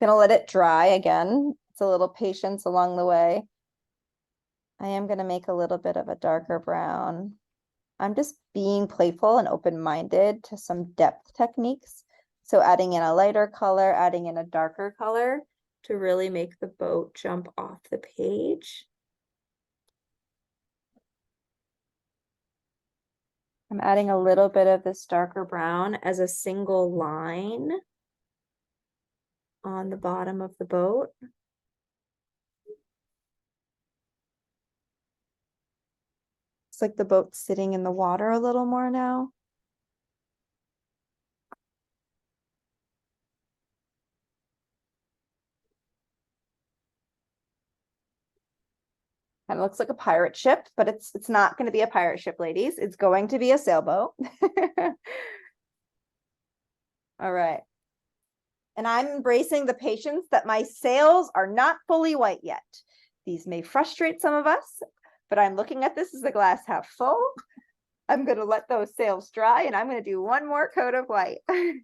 Gonna let it dry again. It's a little patience along the way. I am gonna make a little bit of a darker brown. I'm just being playful and open-minded to some depth techniques. So adding in a lighter color, adding in a darker color to really make the boat jump off the page. I'm adding a little bit of this darker brown as a single line on the bottom of the boat. It's like the boat's sitting in the water a little more now. Kind of looks like a pirate ship, but it's not going to be a pirate ship, ladies. It's going to be a sailboat. All right. And I'm embracing the patience that my sails are not fully white yet. These may frustrate some of us, but I'm looking at this as the glass half full. I'm going to let those sails dry and I'm going to do one more coat of white. We're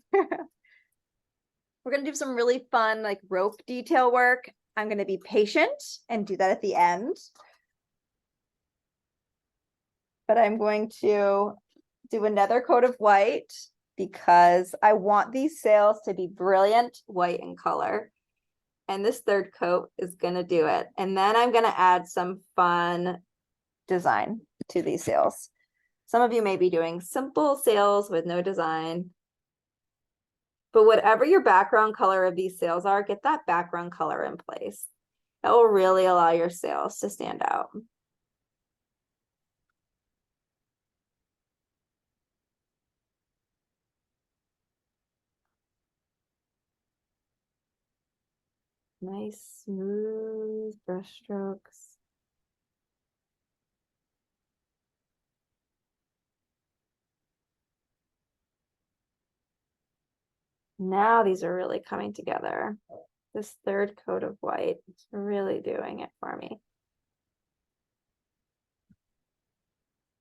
going to do some really fun like rope detail work. I'm going to be patient and do that at the end. But I'm going to do another coat of white because I want these sails to be brilliant white in color. And this third coat is going to do it. And then I'm going to add some fun design to these sails. Some of you may be doing simple sails with no design. But whatever your background color of these sails are, get that background color in place. That will really allow your sails to stand out. Nice, smooth brush strokes. Now these are really coming together. This third coat of white is really doing it for me.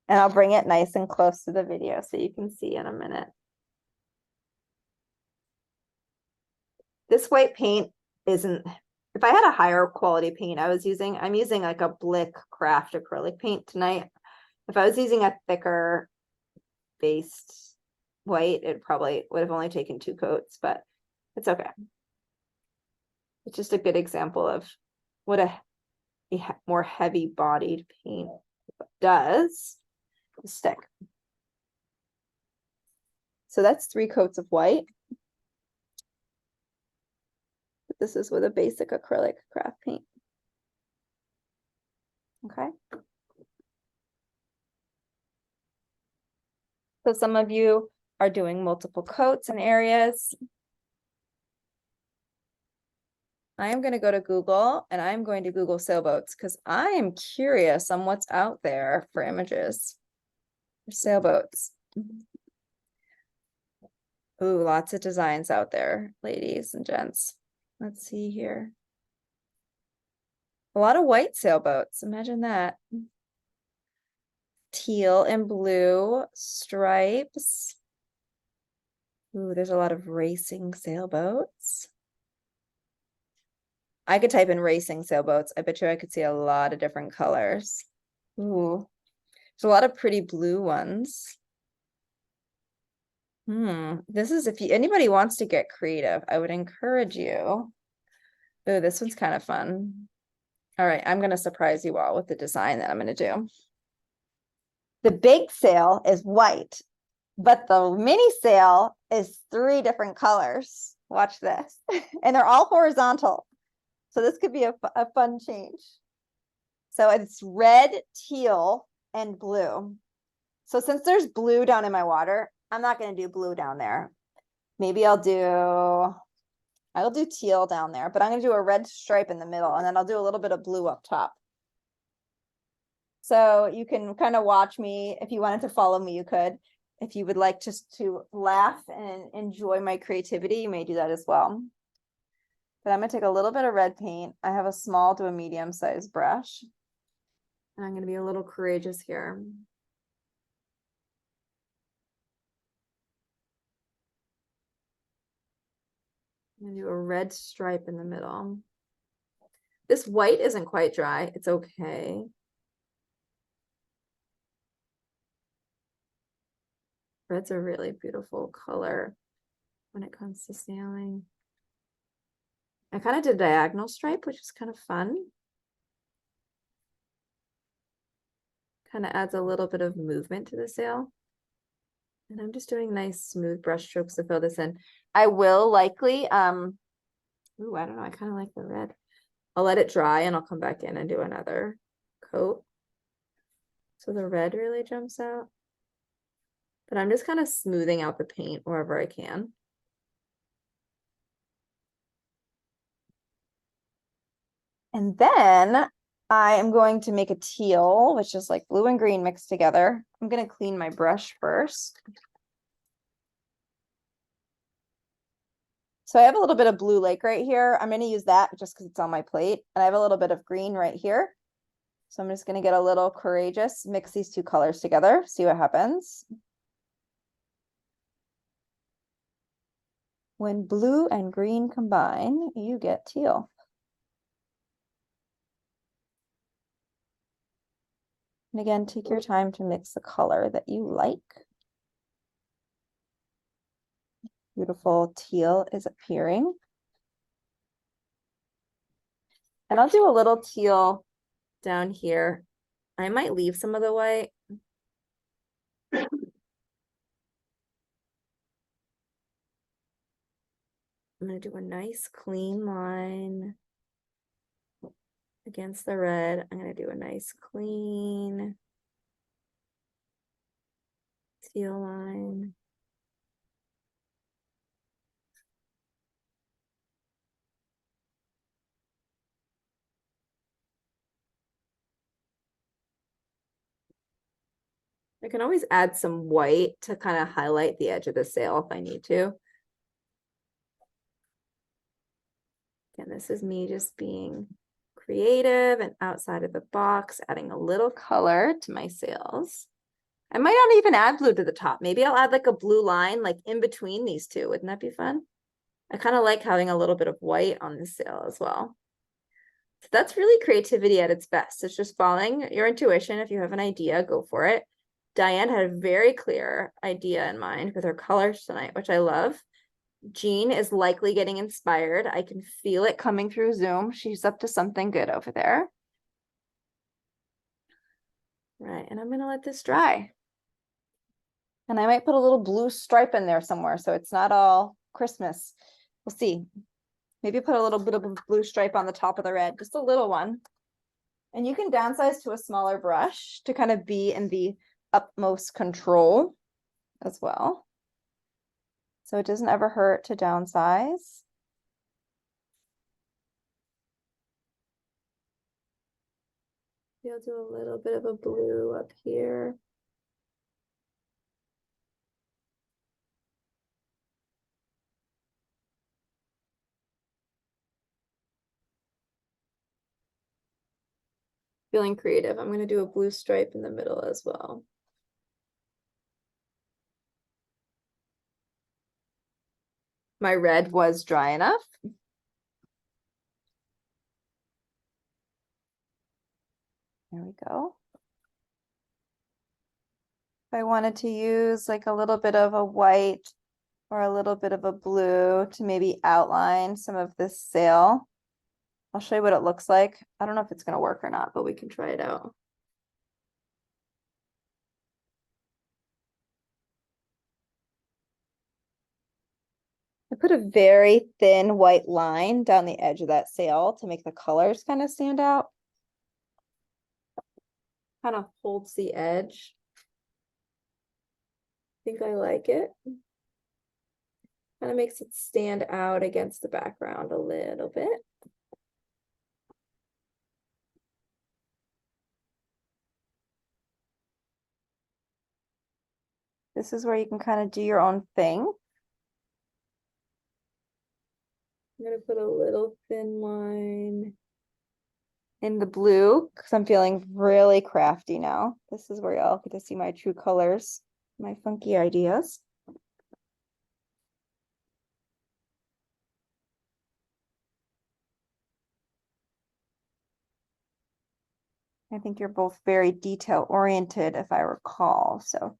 And I'll bring it nice and close to the video so you can see in a minute. This white paint isn't, if I had a higher quality paint I'm using like a Blick Craft acrylic paint tonight. If I was using a thicker based white, it probably would have only taken 2 coats, but it's okay. It's just a good example of what a more heavy bodied paint does stick. So that's 3 coats of white. This is with a basic acrylic craft paint. Okay. So some of you are doing multiple coats in areas. I am going to go to Google and I'm going to Google sailboats because I am curious on what's out there for images for sailboats. Ooh, lots of designs out there, ladies and gents. Let's see here. A lot of white sailboats. Imagine that. Teal and blue stripes. Ooh, there's a lot of racing sailboats. I could type in racing sailboats. I bet you I could see a lot of different colors. Ooh, there's a lot of pretty blue ones. This is if anybody wants to get creative, I would encourage you. Oh, this one's kind of fun. All right, I'm going to surprise you all with the design that I'm going to do. The big sail is white. But the mini sail is 3 different colors. Watch this. And they're all horizontal. So this could be a fun change. So it's red, teal, and blue. So since there's blue down in my water, I'm not going to do blue down there. Maybe I'll do teal down there, but I'm going to do a red stripe in the middle, and then I'll do a little bit of blue up top. So you can kind of watch me. If you wanted to follow me, you could. If you would like just to laugh and enjoy my creativity, you may do that as well. But I'm going to take a little bit of red paint. I have a small to a medium-sized brush. And I'm going to be a little courageous here. I'm going to do a red stripe in the middle. This white isn't quite dry. It's okay. Red's a really beautiful color when it comes to sailing. I kind of did a diagonal stripe, which is kind of fun. Kind of adds a little bit of movement to the sail. And I'm just doing nice smooth brush strokes to fill this in. I will likely, ooh, I don't know, I kind of like the red. I'll let it dry and I'll come back in and do another coat. So the red really jumps out. But I'm just kind of smoothing out the paint wherever I can. And then I am going to make a teal, which is like blue and green mixed together. I'm going to clean my brush first. So I have a little bit of Blue Lake right here. I'm going to use that just because it's on my plate. And I have a little bit of green right here. So I'm just going to get a little courageous, mix these 2 colors together, see what happens. When blue and green combine, you get teal. And again, take your time to mix the color that you like. Beautiful teal is appearing. And I'll do a little teal down here. I might leave some of the white. I'm going to do a nice clean line against the red. I'm going to do a nice clean teal line. I can always add some white to kind of highlight the edge of the sail if I need to. Again, this is me just being creative and outside of the box, adding a little color to my sails. I might not even add blue to the top. Maybe I'll add like a blue line like in between these 2. Wouldn't that be fun? I kind of like having a little bit of white on the sail as well. So that's really creativity at its best. It's just following your intuition. If you have an idea, go for it. Diane had a very clear idea in mind with her colors tonight, which I love. Jean is likely getting inspired. I can feel it coming through Zoom. She's up to something good over there. Right, and I'm going to let this dry. And I might put a little blue stripe in there somewhere so it's not all Christmas. We'll see. Maybe put a little bit of a blue stripe on the top of the red, just a little one. And you can downsize to a smaller brush to kind of be in the utmost control as well. So it doesn't ever hurt to downsize. You'll do a little bit of a blue up here. Feeling creative. I'm going to do a blue stripe in the middle as well. My red was dry enough. There we go. If I wanted to use like a little bit of a white or a little bit of a blue to maybe outline some of this sail, I'll show you what it looks like. I don't know if it's going to work or not, but we can try it out. put a very thin white line down the edge of that sail to make the colors kind of stand out. Kind of holds the edge. Think I like it. Kind of makes it stand out against the background a little bit. This is where you can kind of do your own thing. I'm gonna put a little thin line in the blue because I'm feeling really crafty now. This is where y'all get to see my true colors, my funky ideas. I think you're both very detail oriented, if I recall. So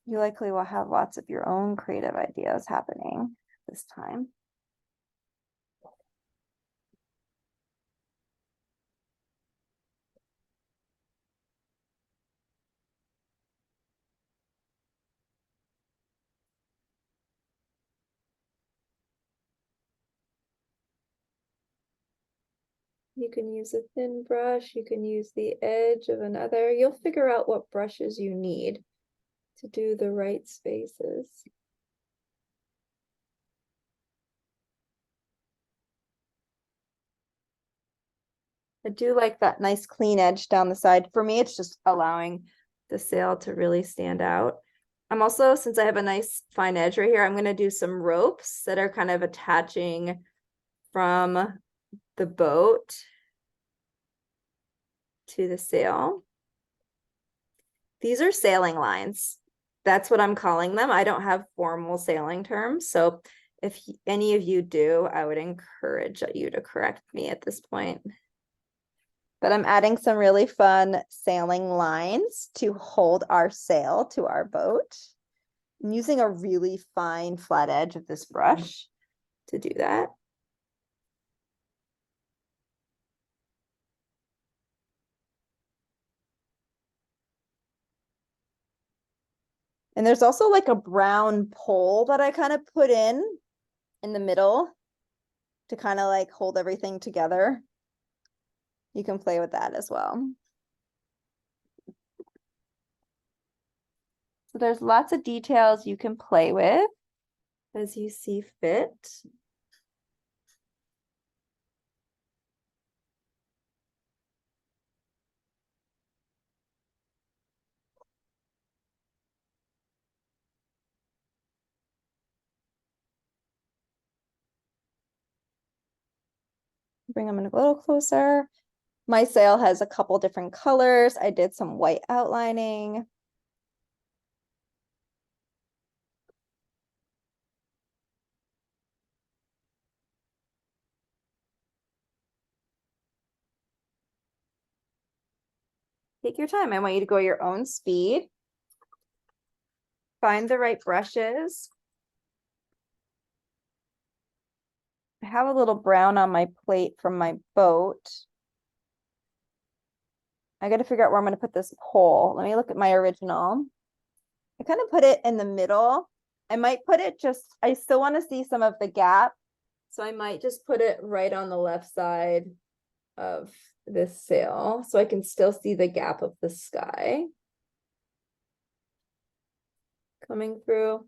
you likely will have lots of your own creative ideas happening this time. You can use a thin brush, you can use the edge of another. You'll figure out what brushes you need to do the right spaces. I do like that nice clean edge down the side. For me, it's just allowing the sail to really stand out. I'm also, since I have a nice fine edge right here, I'm going to do some ropes that are kind of attaching from the boat to the sail. These are sailing lines. That's what I'm calling them. I don't have formal sailing terms. So if any of you do, I would encourage you to correct me at this point. But I'm adding some really fun sailing lines to hold our sail to our boat. I'm using a really fine flat edge of this brush to do that. And there's also like a brown pole that I kind of put in the middle to kind of like hold everything together. You can play with that as well. So there's lots of details you can play with as you see fit. Bring them in a little closer. My sail has a couple different colors. I did some white outlining. Take your time. I want you to go your own speed. Find the right brushes. I have a little brown on my plate from my boat. I got to figure out where I'm going to put this pole. Let me look at my original. I kind of put it in the middle. I might put it just, I still want to see some of the gap. So I might just put it right on the left side of this sail so I can still see the gap of the sky coming through.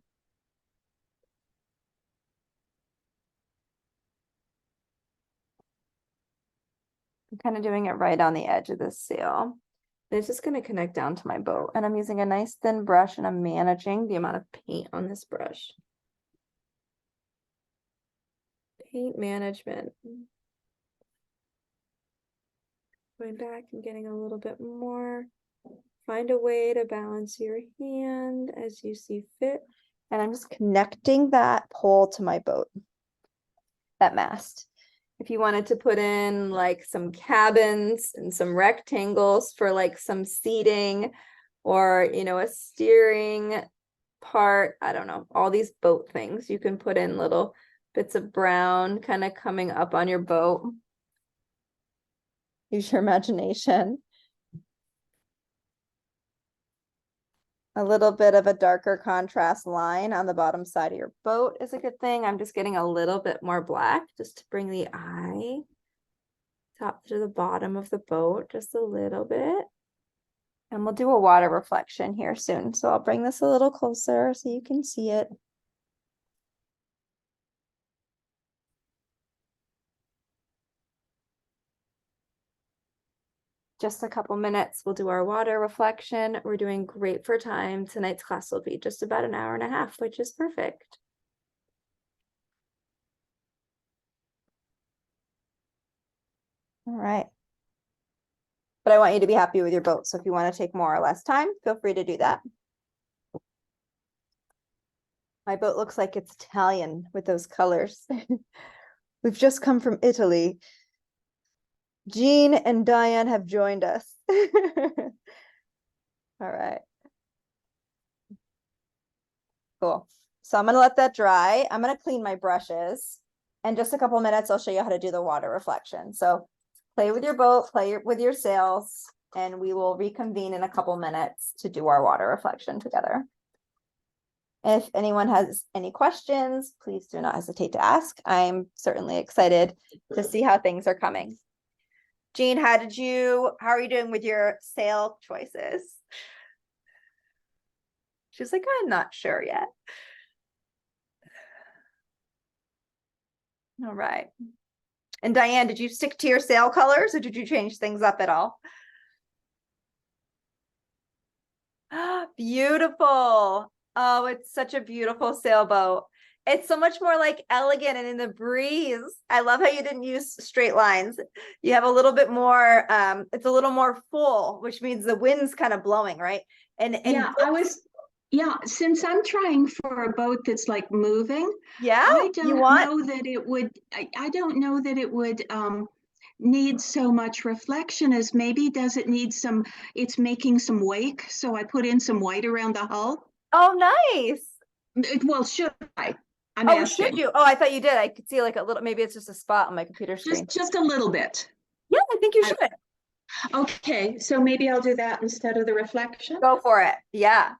I'm kind of doing it right on the edge of this sail. And it's just going to connect down to my boat. And I'm using a nice thin brush and I'm managing the amount of paint on this brush. Paint management. Going back and getting a little bit more. Find a way to balance your hand as you see fit. And I'm just connecting that pole to my boat, that mast. If you wanted to put in like some cabins and some rectangles for like some seating or, you know, a steering part, I don't know, all these boat things, you can put in little bits of brown kind of coming up on your boat. Use your imagination. A little bit of a darker contrast line on the bottom side of your boat is a good thing. I'm just getting a little bit more black just to bring the eye top to the bottom of the boat just a little bit. And we'll do a water reflection here soon. So I'll bring this a little closer so you can see it. Just a couple minutes, we'll do our water reflection. We're doing great for time. Tonight's class will be just about an hour and a half, which is perfect. All right. But I want you to be happy with your boat. So if you want to take more or less time, feel free to do that. My boat looks like it's Italian with those colors. We've just come from Italy. Jean and Diane have joined us. All right. Cool. So I'm gonna let that dry. I'm gonna clean my brushes. In just a couple minutes, I'll show you how to do the water reflection. So play with your boat, with your sails, and we will reconvene in a couple minutes to do our water reflection together. If anyone has any questions, please do not hesitate to ask. I'm certainly excited to see how things are coming. Jean, how are you doing with your sail choices? She's like, I'm not sure yet. All right. And Diane, did you stick to your sail colors or did you change things up at all? Beautiful. Oh, it's such a beautiful sailboat. It's so much more like elegant and in the breeze. I love how you didn't use straight lines. You have a little bit more, it's a little more full, which means the wind's kind of blowing, right? And since I'm trying for a boat that's like moving, yeah, I don't know that it would, I don't know that it would need so much reflection as maybe does it need some, it's making some wake. So I put in some white around the hull. Oh, nice. Well, should I? Oh, should you? Oh, I thought you did. I could see like a little, maybe it's just a spot on my computer screen. Just a little bit. Yeah, I think you should. Okay, so maybe I'll do that instead of the reflection. Go for it. Yeah,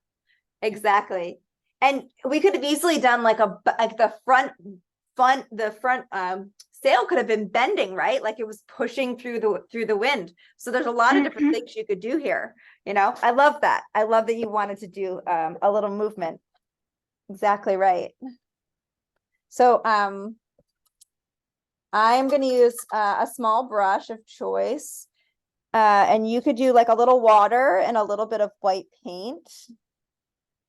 exactly. And we could have easily done like the front sail could have been bending, right? Like it was pushing through the wind. So there's a lot of different things you could do here. You know, I love that. I love that you wanted to do a little movement. Exactly right. So I'm going to use a small brush of choice. And you could do like a little water and a little bit of white paint.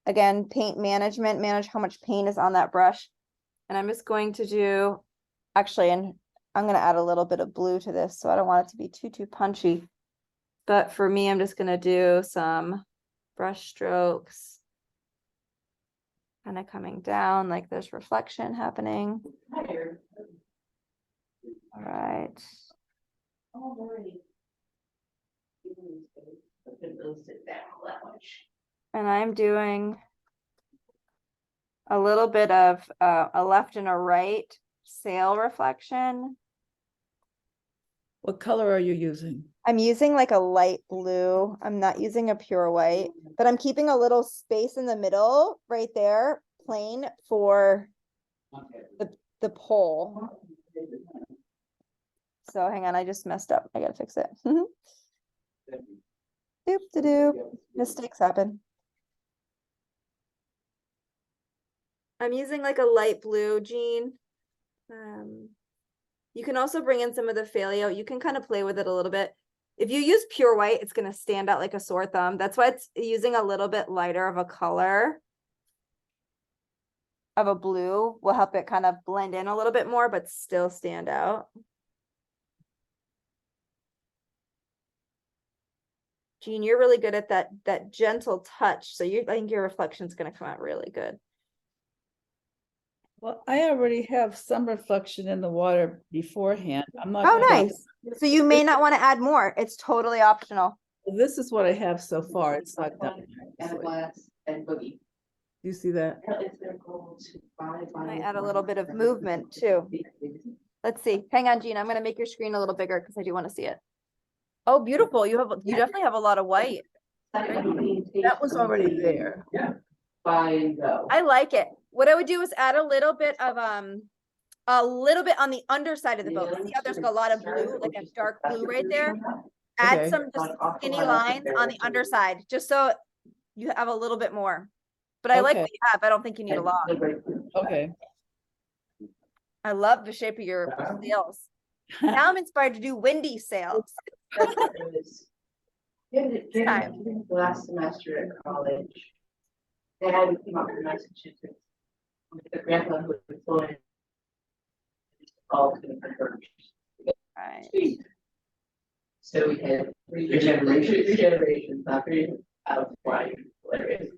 Again, paint management, manage how much paint is on that brush. And I'm just going to do, actually, and I'm going to add a little bit of blue to this. So I don't want it to be too punchy. But for me, I'm just going to do some brush strokes. Kind of coming down like there's reflection happening. All right. And I'm doing a little bit of a left and a right sail reflection. What color are you using? I'm using like a light blue. I'm not using a pure white, but I'm keeping a little space in the middle right there, plain for the pole. So hang on, I just messed up. I gotta fix it. Doop-de-doop. Mistakes happen. I'm using like a light blue, Jean. You can also bring in some of the Failio. You can kind of play with it a little bit. If you use pure white, it's going to stand out like a sore thumb. That's why it's using a little bit lighter of a color of a blue will help it kind of blend in a little bit more, but still stand out. Jean, you're really good at that gentle touch. So I think your reflection is going to come out really good. Well, I already have some reflection in the water beforehand. I'm not. Oh, nice. So you may not want to add more. It's totally optional. This is what I have so far. It's not done. And boogie. Do you see that? It's their goal to I add a little bit of movement too. Let's see. Hang on, Jean. I'm going to make your screen a little bigger because I do want to see it. Oh, beautiful. You definitely have a lot of white. That was already there. Buy and go. I like it. What I would do is add a little bit on the underside of the boat. See how there's like a lot of blue, like a dark blue right there? Add Okay. some just skinny lines on the underside, just so you have a little bit more. But I like Okay. what you have. I don't think you need a lot. Okay. I love the shape of your sails. Now I'm inspired to do windy sails. Last semester at college. Dad came up from Massachusetts. With the grandpa who was fluent. All to the church. Right. So we had three generations, not three out of why hilarious.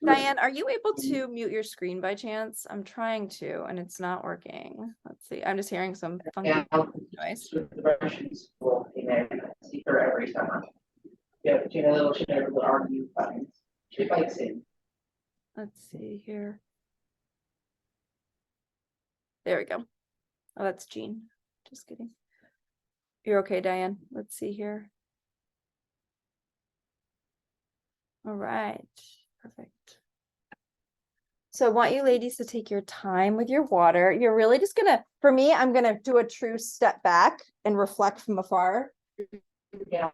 Diane, are you able to mute your screen by chance? I'm trying to, and it's not working. Let's see. I'm just hearing some funky noise. With the Russian school in there, I see her every summer. Yeah, but you know, little she never will argue buttons. She likes it. Let's see here. There we go. Oh, that's Jean. Just kidding. You're okay, Diane. Let's see here. All right, perfect. So I want you ladies to take your time with your water. You're really just gonna, for me, I'm gonna do a true step back and reflect from afar. Yeah.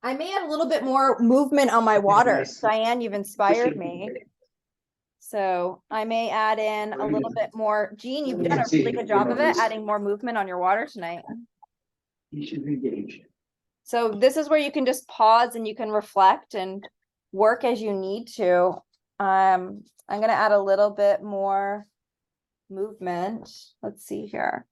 I may add a little bit more movement on my water. Diane, you've inspired me. So I may add in a little bit more. Jean, you've done a really good job of it, adding more movement on your water tonight. You should engage. So this is where you can just pause and you can reflect and work as you need to. I'm gonna add a little bit more movement. Let's see here.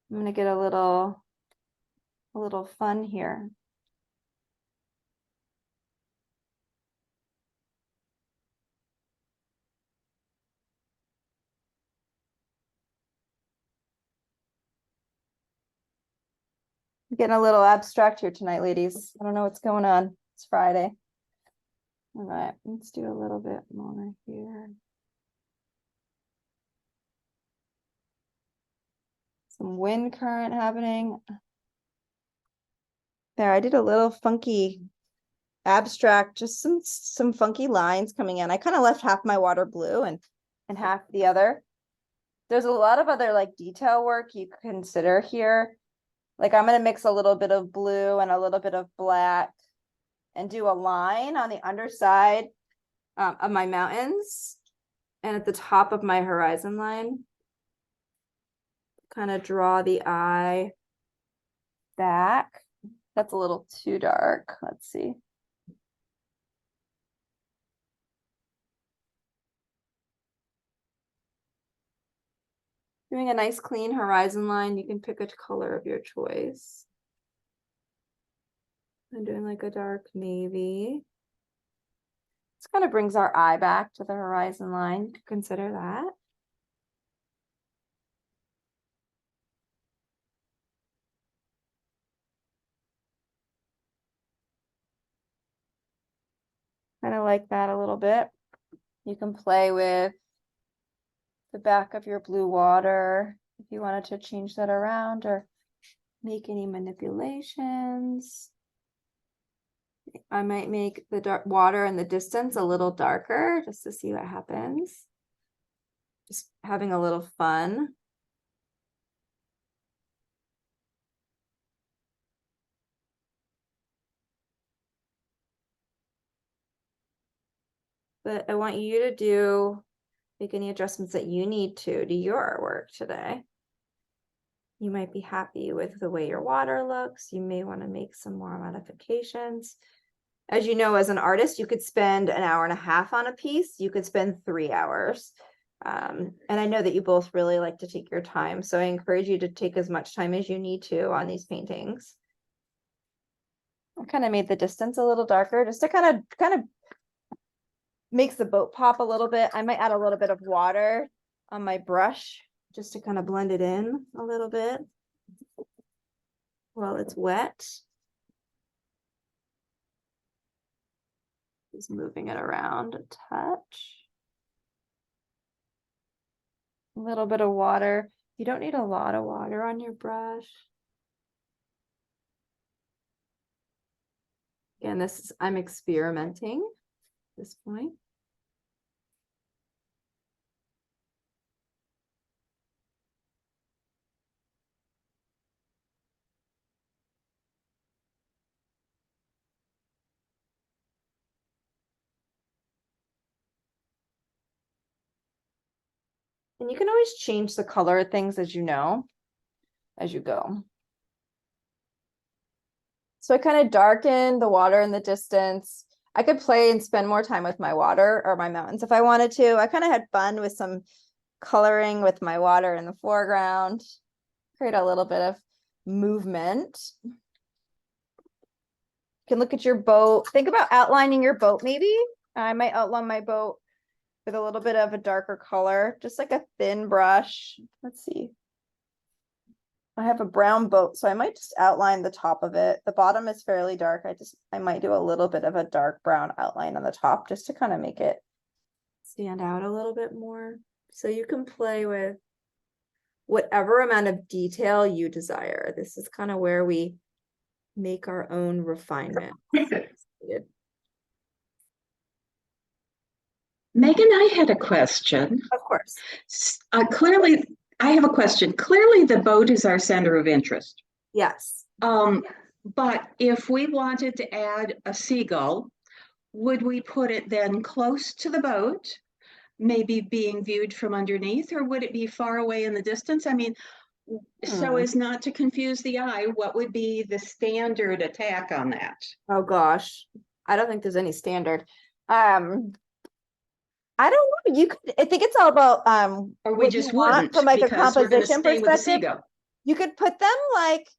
I'm gonna get a little fun here. I'm getting a little abstract here tonight, ladies. I don't know what's going on. It's Friday. All right, let's do a little bit more here. Some wind current happening. There, I did a little funky abstract, just some funky lines coming in. I kind of left half my water blue and half the other. There's a lot of other like detail work you could consider here. Like I'm gonna mix a little bit of blue and a little bit of black and do a line on the underside of my mountains and at the top of my horizon line. Kind of draw the eye back. That's a little too dark. Let's see. Doing a nice clean horizon line, you can pick a color of your choice. I'm doing like a dark navy. This kind of brings our eye back to the horizon line. Consider that. Kind of like that a little bit. You can play with the back of your blue water if you wanted to change that around or make any manipulations. I might make the dark water in the distance a little darker just to see what happens. Just having a little fun. But I want you to make any adjustments that you need to your artwork today. You might be happy with the way your water looks. You may want to make some more modifications. As you know, as an artist, you could spend an hour and a half on a piece. You could spend 3 hours. And I know that you both really like to take your time. So I encourage you to take as much time as you need to on these paintings. I kind of made the distance a little darker just to kind of makes the boat pop a little bit. I might add a little bit of water on my brush just to kind of blend it in a little bit while it's wet. Just moving it around a touch. A little bit of water. You don't need a lot of water on your brush. Again, I'm experimenting at this point. And you can always change the color of things as you go. So I kind of darken the water in the distance. I could play and spend more time with my water or my mountains if I wanted to. I kind of had fun with some coloring with my water in the foreground. Create a little bit of movement. You can look at your boat. Think about outlining your boat maybe. I might outline my boat with a little bit of a darker color, just like a thin brush. Let's see. I have a brown boat, so I might just outline the top of it. The bottom is fairly dark. I might do a little bit of a dark brown outline on the top just to kind of make it stand out a little bit more. So you can play with whatever amount of detail you desire. This is kind of where we make our own refinement. Megan, I had a question. Of course. Clearly, I have a question. Clearly, the boat is our center of interest. Yes. But if we wanted to add a seagull, would we put it then close to the boat, maybe being viewed from underneath, or would it be far away in the distance? I mean, so as not to confuse the eye, what would be the standard attack on that? Oh gosh. I don't think there's any standard. I don't know. You could, I think it's all about Or we what you just want wouldn't from like a because we're going to composition stay with the perspective. seagull. You could put them like,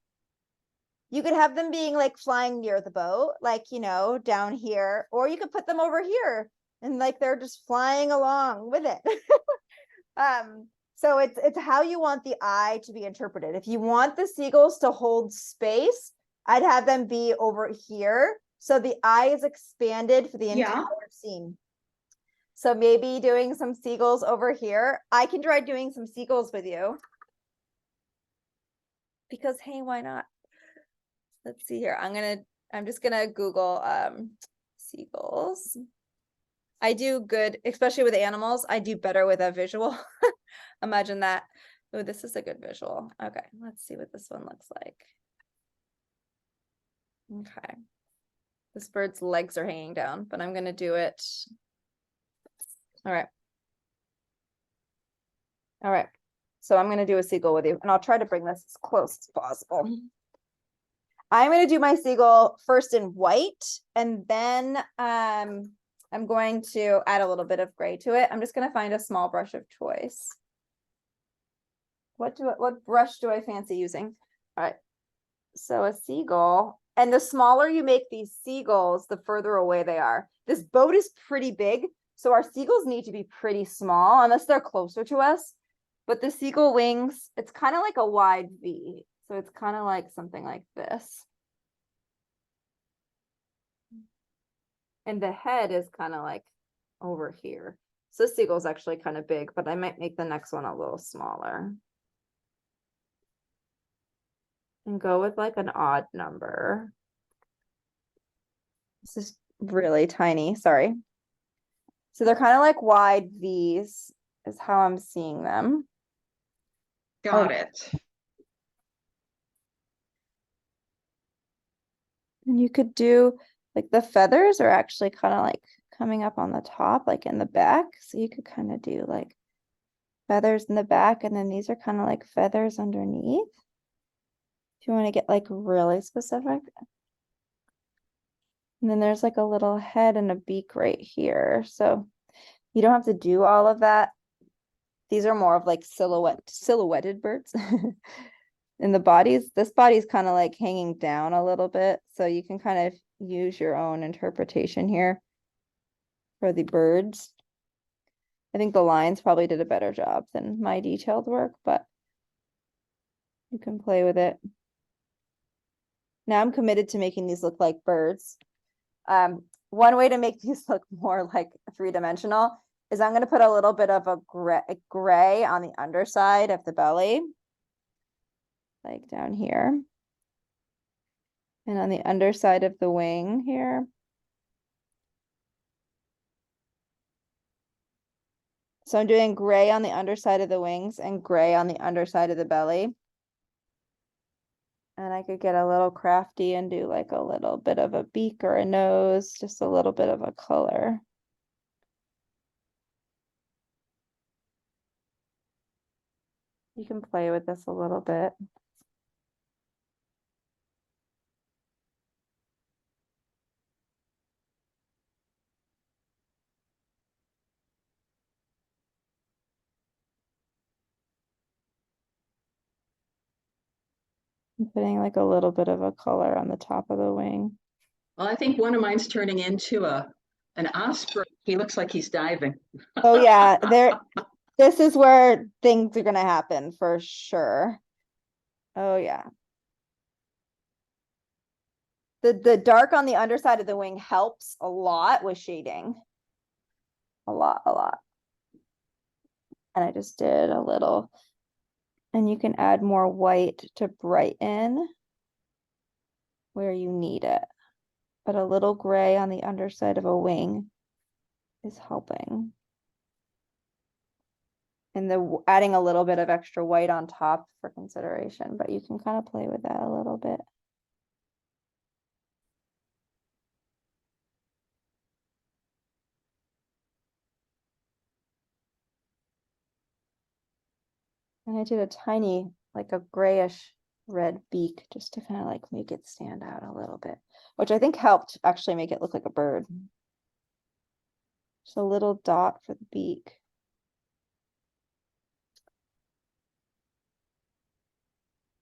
you could have them being like flying near the boat, like, you know, down here, or you could put them over here and like they're just flying along with it. So it's how you want the eye to be interpreted. If you want the seagulls to hold space, I'd have them be over here. So the eye is expanded for the entire scene. So maybe doing some seagulls over here. I can try doing some seagulls with you. Because hey, why not? Let's see here. I'm just gonna Google seagulls. I do good, especially with animals. I do better with a visual. Imagine that. Oh, this is a good visual. Okay, let's see what this one looks like. Okay. This bird's legs are hanging down, but I'm gonna do it. All right. All right. So I'm going to do a seagull with you, and I'll try to bring this as close as possible. I'm going to do my seagull first in white, and then I'm going to add a little bit of gray to it. I'm just going to find a small brush of choice. What brush do I fancy using? All right. So a seagull, and the smaller you make these seagulls, the further away they are. This boat is pretty big. So our seagulls need to be pretty small unless they're closer to us. But the seagull wings, it's kind of like a wide V. So it's kind of like something like this. And the head is kind of like over here. So the seagull's actually kind of big, but I might make the next one a little smaller. And go with like an odd number. This is really tiny, sorry. So they're kind of like wide V's is how I'm seeing them. Got it. And you could do like the feathers are actually kind of like coming up on the top, like in the back. So you could kind of do like feathers in the back, and then these are kind of like feathers underneath. If you want to get like really specific. And then there's like a little head and a beak right here. So you don't have to do all of that. These are more of like silhouetted birds. And the bodies, this body's kind of like hanging down a little bit. So you can kind of use your own interpretation here for the birds. I think the lines probably did a better job than my detailed work, but you can play with it. Now I'm committed to making these look like birds. One way to make these look more like three-dimensional is I'm gonna put a little bit of a gray on the underside of the belly. Like down here. And on the underside of the wing here. So I'm doing gray on the underside of the wings and gray on the underside of the belly. And I could get a little crafty and do like a little bit of a beak or a nose, just a little bit of a color. You can play with this a little bit. I'm putting like a little bit of a color on the top of the wing. Well, I think one of mine's turning into an osprey. He looks like he's diving. Oh yeah, this is where things are gonna happen for sure. Oh yeah. The dark on the underside of the wing helps a lot with shading. A lot. And I just did a little, and you can add more white to brighten where you need it. But a little gray on the underside of a wing is helping. And adding a little bit of extra white on top for consideration, but you can kind of play with that a little bit. And I did a tiny, like a grayish red beak just to kind of like make it stand out a little bit, which I think helped actually make it look like a bird. Just a little dot for the beak.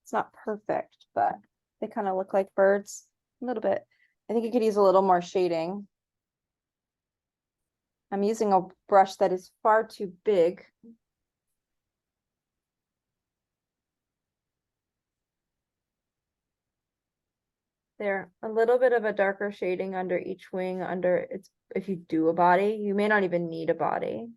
It's not perfect, but they kind of look like birds a little bit. I think you could use a little more shading. I'm using a brush that is far too big. There, a little bit of a darker shading under each wing, under it's, if you do a body, you may not even need a body.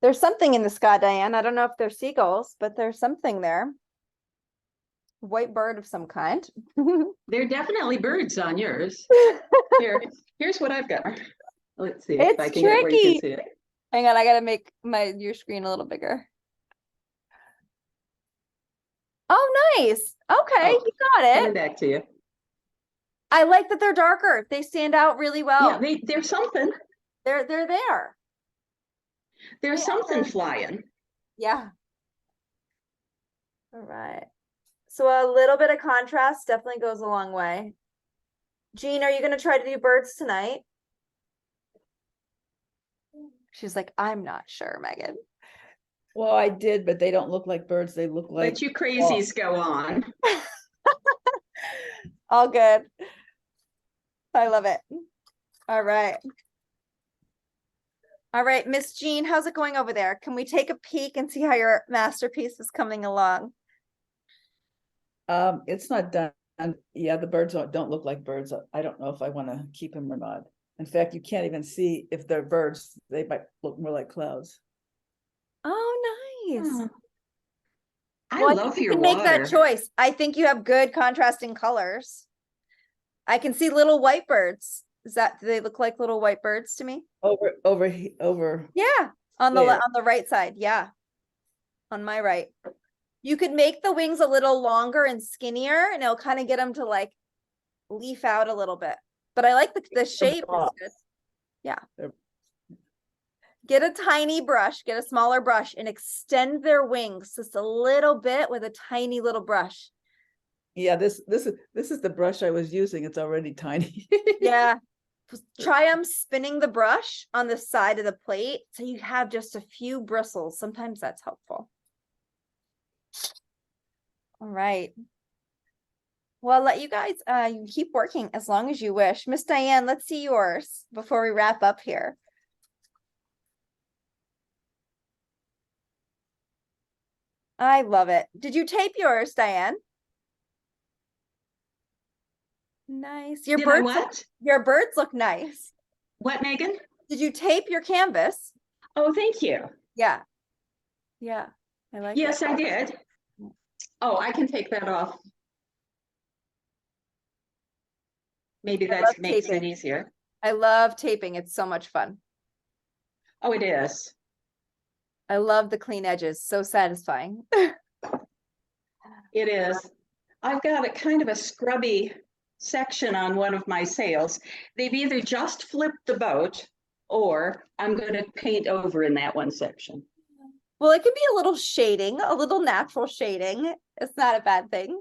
There's something in the sky, Diane. I don't know if they're seagulls, but there's something there. White bird of some kind. There are definitely birds on yours. Here's what I've got. Let's see if It's I can get it where you tricky. can see it. Hang on, I gotta make your screen a little bigger. Oh, nice. Okay, Oh, you got Coming it. back to you. I like that they're darker. They stand out really well. Yeah, there's something. They're there. There's They something are. flying. Yeah. All right. So a little bit of contrast definitely goes a long way. Jean, are you gonna try to do birds tonight? She's like, I'm not sure, Megan. Well, I did, but they don't look like birds. They look like, Let you crazies go on. All good. I love it. All right. All right, Miss Jean, how's it going over there? Can we take a peek and see how your masterpiece is coming along? it's not done. Yeah, the birds don't look like birds. I don't know if I want to keep them or not. In fact, you can't even see if they're birds. They might look more like clouds. Oh, nice. Oh, I Well, love think your you can make that water. choice. I think you have good contrasting colors. I can see little white birds. Do they look like little white birds to me? Over. Yeah, on There. the right side. Yeah. On my right. You could make the wings a little longer and skinnier and it'll kind of get them to like leaf out a little bit. But I like the shape is box. good. Yeah. They're- Get a tiny brush, get a smaller brush and extend their wings just a little bit with a tiny little brush. Yeah, this is the brush I was using. It's already tiny. Yeah. Try spinning the brush on the side of the plate so you have just a few bristles. Sometimes that's helpful. All right. Well, I'll let you guys you keep working as long as you wish. Miss Diane, let's see yours before we wrap up here. I love it. Did you tape yours, Diane? Nice. Did I what? Your birds look nice. What, Megan? Did you tape your canvas? Oh, thank you. Yeah. Yeah. I like it. Yes, I did. Oh, I can take that off. Maybe I that love makes it taping. easier. I love taping. It's so much fun. Oh, it is. I love the clean edges. So satisfying. It is. I've got a kind of a scrubby section on one of my sails. They've either just flipped the boat or I'm going to paint over in that one section. Well, it can be a little shading, a little natural shading. It's not a bad thing.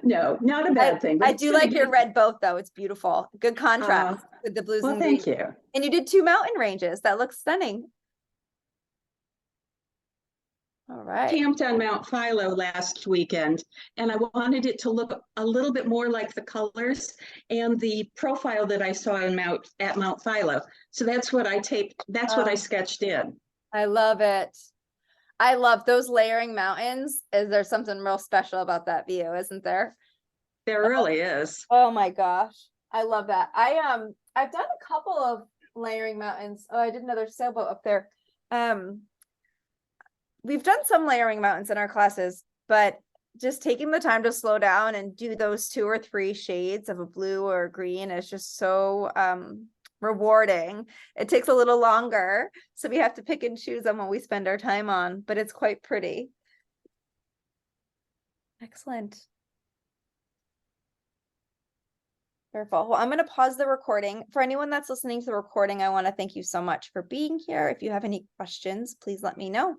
No, not a bad thing. but I it's do gonna like your be- red boat though. It's beautiful. Good contrast with the blues Well, and thank greens. you. And you did 2 mountain ranges. That looks stunning. All right. Camped on Mount Philo last weekend, and I wanted it to look a little bit more like the colors and the profile that I saw in Mount Philo. So that's what I taped. That's what I Oh. sketched in. I love it. I love those layering mountains. Is there something real special about that view, isn't there? There really is. Oh my gosh. I love that. I've done a couple of layering mountains. Oh, I did another sailboat up there. We've done some layering mountains in our classes, but just taking the time to slow down and do those 2 or 3 shades of a blue or a green is just so rewarding. It takes a little longer, so we have to pick and choose on what we spend our time on, but it's quite pretty. Excellent. Wonderful. Well, I'm going to pause the recording. For anyone that's listening to the recording, I want to thank you so much for being here. If you have any questions, please let me know.